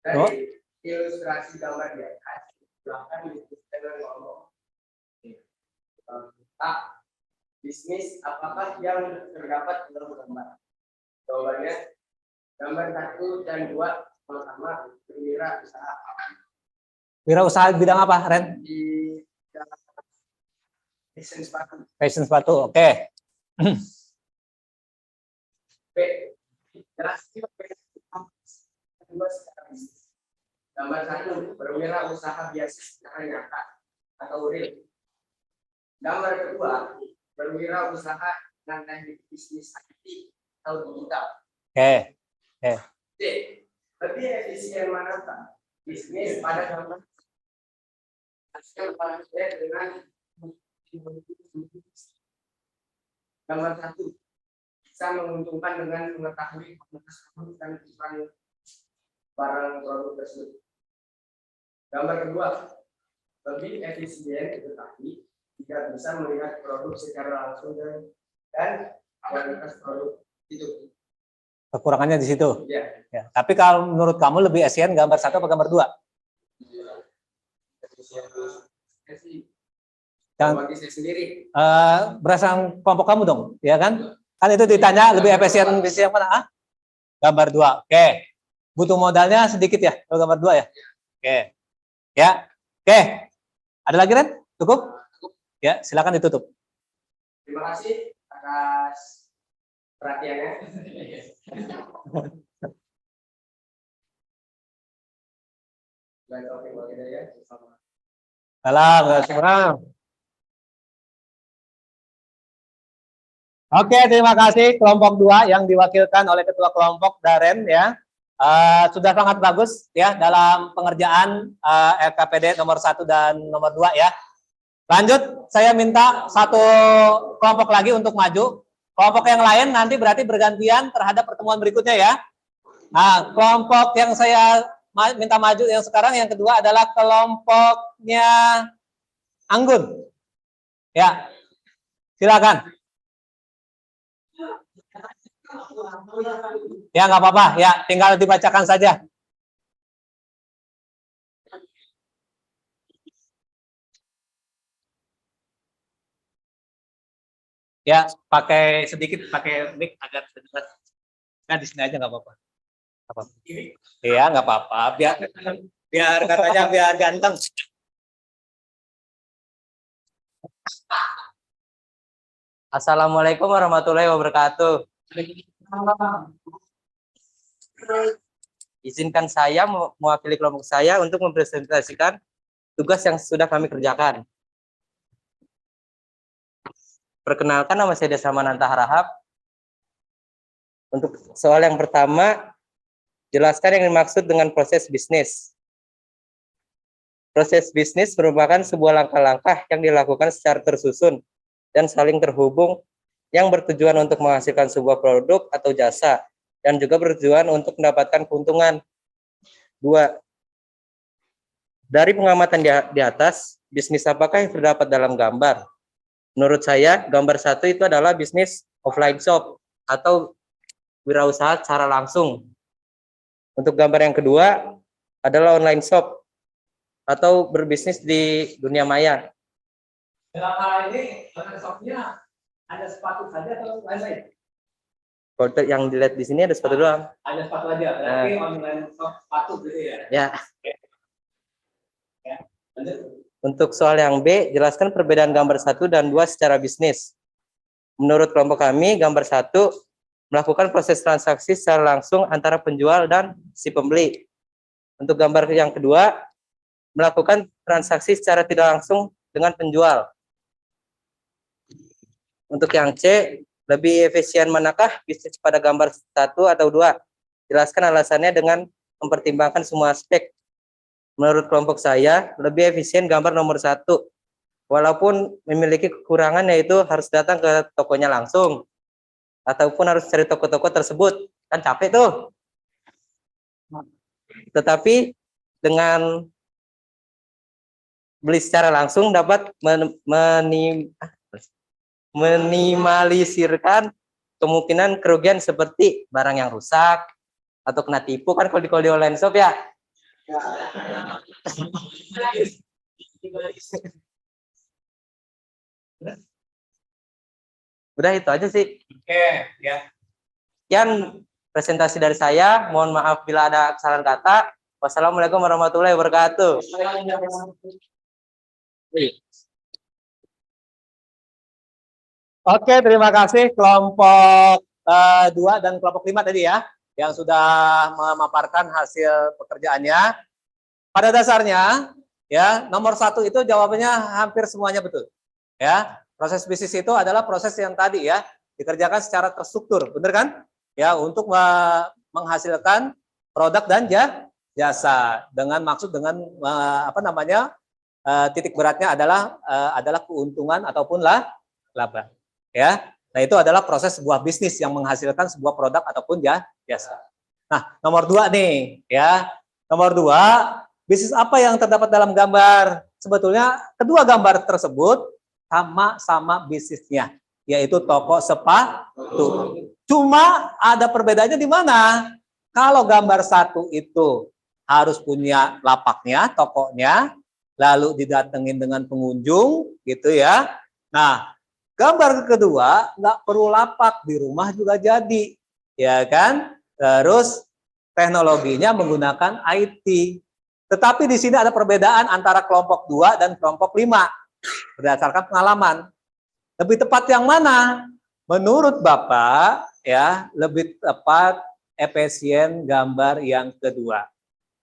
dari ilustrasi gambar di atas, silakan diskusikan dengan ngomong. A. Bisnis apakah yang terdapat dalam gambar? Jawabannya, gambar 1 dan 2 sama-sama berwirausaha. Wirausaha bidang apa, Ren? Di fashion sepatu. Fashion sepatu, oke. B. Jelaskan gambar 1, berwirausaha biasa secara nyata atau real. Gambar 2, berwirausaha dengan teknik bisnis IT atau digital. Oke. C. Lebih efisien manakah bisnis pada gambar dengan gambar 1 bisa menguntungkan dengan mengetahui kualitas produk dan ukuran barang produk tersebut. Gambar 2, lebih efisien tetapi tidak bisa melihat produk secara langsung dan kualitas produk itu. Kekurangannya di situ. Ya. Ya. Tapi kalau menurut kamu lebih efisien gambar 1 atau gambar 2? Yang bagi saya sendiri. berdasarkan kelompok kamu dong, ya kan? Kan itu ditanya lebih efisien yang mana? Ah? Gambar 2. Oke. Butuh modalnya sedikit ya kalau gambar 2 ya? Oke. Ya. Oke. Ada lagi, Ren? Cukup? Ya, silakan ditutup. Terima kasih atas perhatiannya. Salam. Oke, terima kasih kelompok 2 yang diwakilkan oleh ketua kelompok Daren ya. Sudah sangat bagus ya dalam pengerjaan LKPD nomor 1 dan nomor 2 ya. Lanjut, saya minta satu kelompok lagi untuk maju. Kelompok yang lain nanti berarti bergantian terhadap pertemuan berikutnya ya. Nah, kelompok yang saya minta maju yang sekarang yang kedua adalah kelompoknya Anggun. Ya, silakan. Ya, nggak apa-apa. Ya, tinggal dibacakan saja. Ya, pakai sedikit, pakai mic agar terdengar. Nah, di sini aja nggak apa-apa. Iya, nggak apa-apa. Biar katanya biar ganteng. Assalamualaikum warahmatullahi wabarakatuh. Izinkan saya mewakili kelompok saya untuk mempresentasikan tugas yang sudah kami kerjakan. Perkenalkan, nama saya Desa Mananta Harahap. Untuk soal yang pertama, Jelaskan yang dimaksud dengan proses bisnis. Proses bisnis merupakan sebuah langkah-langkah yang dilakukan secara tersusun dan saling terhubung yang bertujuan untuk menghasilkan sebuah produk atau jasa dan juga bertujuan untuk mendapatkan keuntungan. 2. Dari pengamatan di atas, bisnis apakah yang terdapat dalam gambar? Menurut saya, gambar 1 itu adalah bisnis offline shop atau wirausaha secara langsung. Untuk gambar yang kedua adalah online shop atau berbisnis di dunia maya. Dalam hal ini, online shop-nya ada sepatu saja atau lain-lain? Kalau yang dilihat di sini ada sepatu doang. Ada sepatu aja, berarti online shop sepatu gitu ya? Ya. Ya. Lanjut. Untuk soal yang B, jelaskan perbedaan gambar 1 dan 2 secara bisnis. Menurut kelompok kami, gambar 1 melakukan proses transaksi secara langsung antara penjual dan si pembeli. Untuk gambar yang kedua, melakukan transaksi secara tidak langsung dengan penjual. Untuk yang C, lebih efisien manakah bisnis pada gambar 1 atau 2? Jelaskan alasannya dengan mempertimbangkan semua aspek. Menurut kelompok saya, lebih efisien gambar nomor 1. Walaupun memiliki kekurangan yaitu harus datang ke tokonya langsung. Ataupun harus cari toko-toko tersebut. Kan capek tuh. Tetapi dengan beli secara langsung dapat minimalisirkan kemungkinan kerugian seperti barang yang rusak atau kena tipu kan kalau di online shop ya. Udah itu aja sih. Oke, ya. Sekian presentasi dari saya. Mohon maaf bila ada kesalahan kata. Wassalamualaikum warahmatullahi wabarakatuh. Oke, terima kasih kelompok 2 dan kelompok 5 tadi ya, yang sudah memaparkan hasil pekerjaannya. Pada dasarnya, ya nomor 1 itu jawabannya hampir semuanya betul. Ya, proses bisnis itu adalah proses yang tadi ya dikerjakan secara terstruktur, benar kan? Ya, untuk menghasilkan produk dan jasa dengan maksud dengan titik beratnya adalah keuntungan ataupun laba. Ya, nah itu adalah proses sebuah bisnis yang menghasilkan sebuah produk ataupun jasa. Nah, nomor 2 nih, ya. Nomor 2, bisnis apa yang terdapat dalam gambar? Sebetulnya kedua gambar tersebut sama-sama bisnisnya, yaitu toko sepatu. Cuma ada perbedaannya di mana? Kalau gambar 1 itu harus punya lapaknya, tokonya, lalu didatengin dengan pengunjung, gitu ya. Nah, gambar kedua nggak perlu lapak, di rumah juga jadi, ya kan? Terus teknologinya menggunakan IT. Tetapi di sini ada perbedaan antara kelompok 2 dan kelompok 5 berdasarkan pengalaman. Lebih tepat yang mana? Menurut Bapak ya, lebih tepat efisien gambar yang kedua.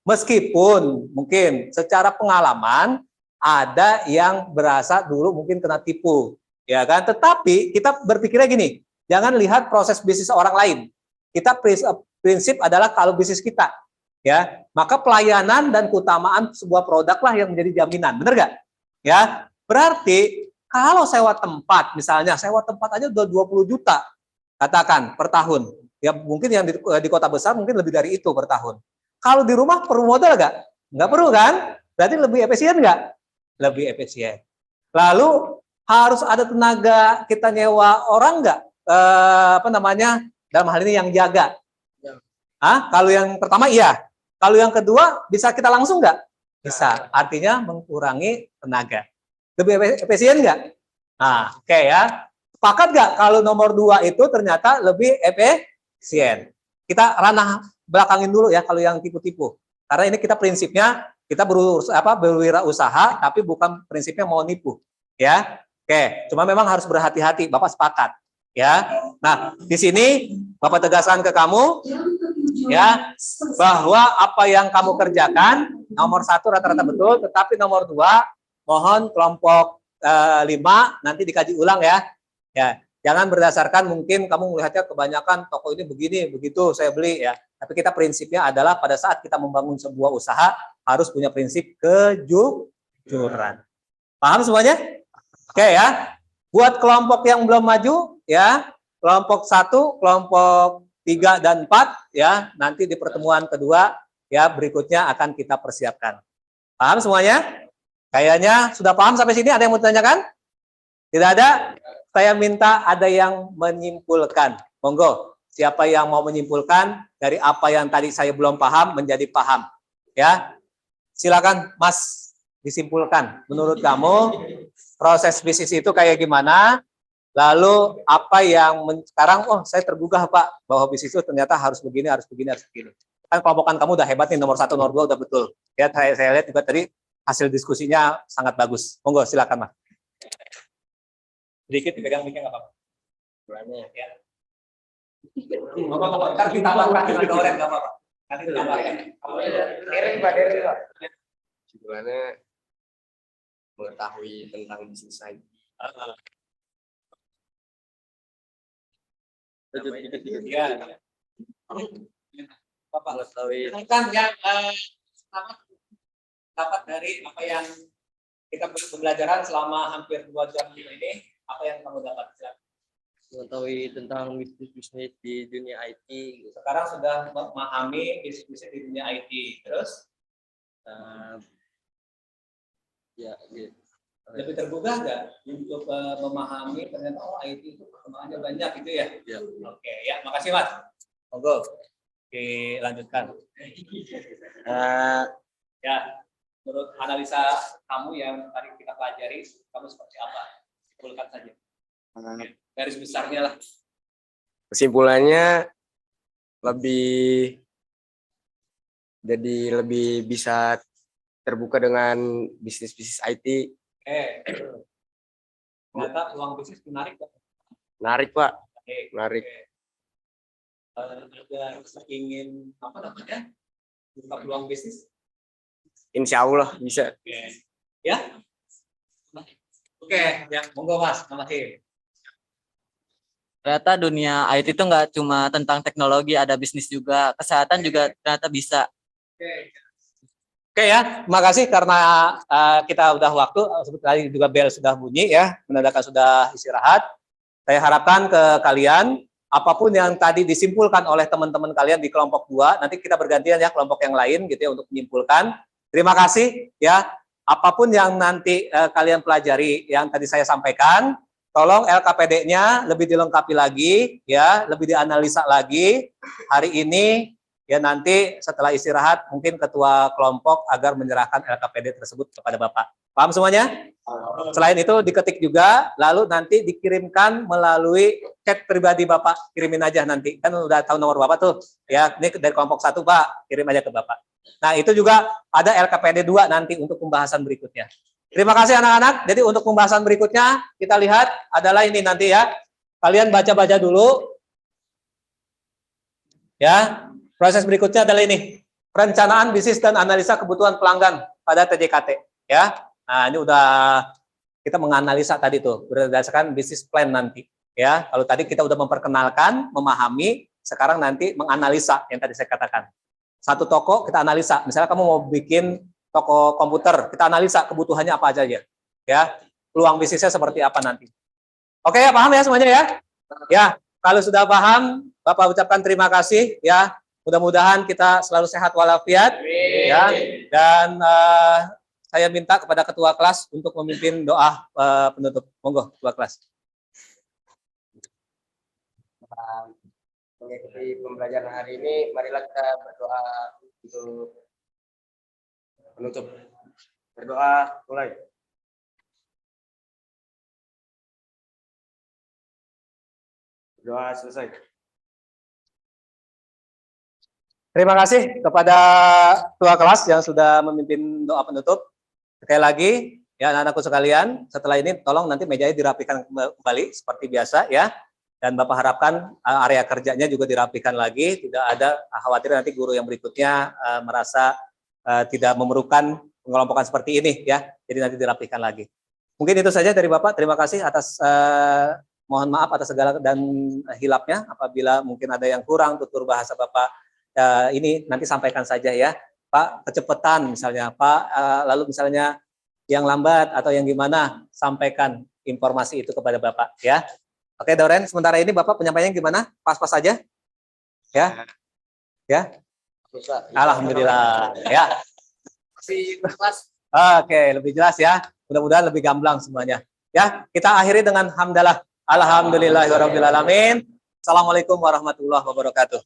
Meskipun mungkin secara pengalaman ada yang berasa dulu mungkin kena tipu. Ya kan, tetapi kita berpikirnya gini, jangan lihat proses bisnis orang lain. Kita prinsip adalah kalau bisnis kita, ya, maka pelayanan dan keutamaan sebuah produk lah yang menjadi jaminan, benar nggak? Ya, berarti kalau sewa tempat, misalnya sewa tempat aja udah 20 juta, katakan per tahun. Ya mungkin yang di kota besar mungkin lebih dari itu per tahun. Kalau di rumah perlu modal nggak? Nggak perlu kan? Berarti lebih efisien nggak? Lebih efisien. Lalu harus ada tenaga, kita nyewa orang nggak? Dalam hal ini yang jaga. Kalau yang pertama iya. Kalau yang kedua bisa kita langsung nggak? Bisa. Artinya mengurangi tenaga. Lebih efisien nggak? Nah, oke ya. Sepakat nggak kalau nomor 2 itu ternyata lebih efisien? Kita ranah belakangin dulu ya kalau yang tipu-tipu. Karena ini kita prinsipnya kita berwirausaha tapi bukan prinsipnya mau nipu. Ya. Oke, cuma memang harus berhati-hati, Bapak sepakat, ya. Nah, di sini Bapak tegaskan ke kamu, ya, bahwa apa yang kamu kerjakan nomor 1 rata-rata betul, tetapi nomor 2 mohon kelompok 5 nanti dikaji ulang ya. Ya, Jangan berdasarkan mungkin kamu melihatnya kebanyakan toko ini begini, begitu saya beli ya. Tapi kita prinsipnya adalah pada saat kita membangun sebuah usaha harus punya prinsip kejujuran. Paham semuanya? Oke ya. Buat kelompok yang belum maju ya, kelompok 1, kelompok 3 dan 4 ya, nanti di pertemuan kedua ya berikutnya akan kita persiapkan. Paham semuanya? Kayaknya sudah paham sampai sini. Ada yang mau ditanyakan? Tidak ada? Saya minta ada yang menyimpulkan. Monggo, siapa yang mau menyimpulkan dari apa yang tadi saya belum paham menjadi paham? Ya, silakan Mas disimpulkan. Menurut kamu proses bisnis itu kayak gimana? Lalu apa yang sekarang? Oh, saya tergugah Pak bahwa bisnis itu ternyata harus begini, harus begini, harus begini. Kan kelompokan kamu udah hebat nih, nomor 1, nomor 2 udah betul. Ya, saya lihat juga tadi hasil diskusinya sangat bagus. Monggo, silakan Mas. Sedikit dipegang mic-nya nggak apa-apa. Ya. Monggo, ntar ditambahkan dengan goreng nggak apa-apa. Nanti ditambahkan. Dereng Pak. Sebenarnya mengetahui tentang bisnis IT. Ya. Bapak mengetahui kan yang dapat dari apa yang kita pembelajaran selama hampir 2 jam ini, apa yang kamu dapat? Mengetahui tentang bisnis di dunia IT. Sekarang sudah memahami bisnis di dunia IT. Terus Ya, gitu. lebih tergugah nggak untuk memahami ternyata IT itu perkembangannya banyak gitu ya? Ya. Oke, ya, makasih Mas. Monggo dilanjutkan. Ya, menurut analisa kamu yang tadi kita pelajari, kamu seperti apa? Simpulkan saja. Garis besarnya lah. Kesimpulannya lebih bisa terbuka dengan bisnis IT. Ternyata peluang bisnis menarik Pak. Menarik Pak. Oke. Menarik. Ada ingin apa namanya? Buka peluang bisnis? Insya Allah bisa. Oke. Ya? Oke, ya, monggo Mas, nambahin. Ternyata dunia IT itu nggak cuma tentang teknologi, ada bisnis juga, kesehatan juga ternyata bisa. Oke ya, terima kasih karena kita udah waktu, seperti juga bel sudah bunyi ya, menandakan sudah istirahat. Saya harapkan ke kalian, apapun yang tadi disimpulkan oleh teman-teman kalian di kelompok 2, nanti kita bergantian ya kelompok yang lain gitu ya untuk menyimpulkan. Terima kasih ya, apapun yang nanti kalian pelajari yang tadi saya sampaikan, tolong LKPD-nya lebih dilengkapi lagi ya, lebih dianalisa lagi hari ini. Ya nanti setelah istirahat mungkin ketua kelompok agar menyerahkan LKPD tersebut kepada Bapak. Paham semuanya? Selain itu diketik juga, lalu nanti dikirimkan melalui chat pribadi Bapak. Kirimin aja nanti, kan udah tahu nomor Bapak tuh. Ya, ini dari kelompok 1 Pak, kirim aja ke Bapak. Nah itu juga ada LKPD 2 nanti untuk pembahasan berikutnya. Terima kasih anak-anak. Jadi untuk pembahasan berikutnya kita lihat adalah ini nanti ya. Kalian baca-baca dulu. Ya. Proses berikutnya adalah ini, perencanaan bisnis dan analisa kebutuhan pelanggan pada TJKT. Ya, nah ini udah kita menganalisa tadi tuh berdasarkan bisnis plan nanti. Ya, kalau tadi kita udah memperkenalkan, memahami, sekarang nanti menganalisa yang tadi saya katakan. Satu toko kita analisa, misalnya kamu mau bikin toko komputer, kita analisa kebutuhannya apa aja ya. Ya, peluang bisnisnya seperti apa nanti. Oke ya, paham ya semuanya ya? Ya, kalau sudah paham, Bapak ucapkan terima kasih ya. Mudah-mudahan kita selalu sehat walafiat ya, dan saya minta kepada ketua kelas untuk memimpin doa penutup. Monggo ketua kelas. Mengikuti pembelajaran hari ini, marilah kita berdoa untuk penutup. Berdoa mulai. Berdoa selesai. Terima kasih kepada ketua kelas yang sudah memimpin doa penutup. Sekali lagi, ya anak-anakku sekalian, setelah ini tolong nanti mejanya dirapikan kembali seperti biasa ya. Dan Bapak harapkan area kerjanya juga dirapikan lagi, tidak ada khawatir nanti guru yang berikutnya merasa tidak memerlukan pengelompokan seperti ini ya. Jadi nanti dirapikan lagi. Mungkin itu saja dari Bapak. Terima kasih atas Mohon maaf atas segala dan hilapnya. Apabila mungkin ada yang kurang tutur bahasa Bapak, ini nanti sampaikan saja ya. Pak, kecepatan misalnya, Pak, lalu misalnya yang lambat atau yang gimana, sampaikan informasi itu kepada Bapak ya. Oke, Dauren, sementara ini Bapak penyampaiannya gimana? Pas-pas saja? Ya? Ya? Alhamdulillah. Ya. Masih berkelas. Oke, lebih jelas ya. Mudah-mudahan lebih gamblang semuanya. Ya, kita akhiri dengan hamdalah. Alhamdulillahirabbil alamin. Assalamualaikum warahmatullahi wabarakatuh.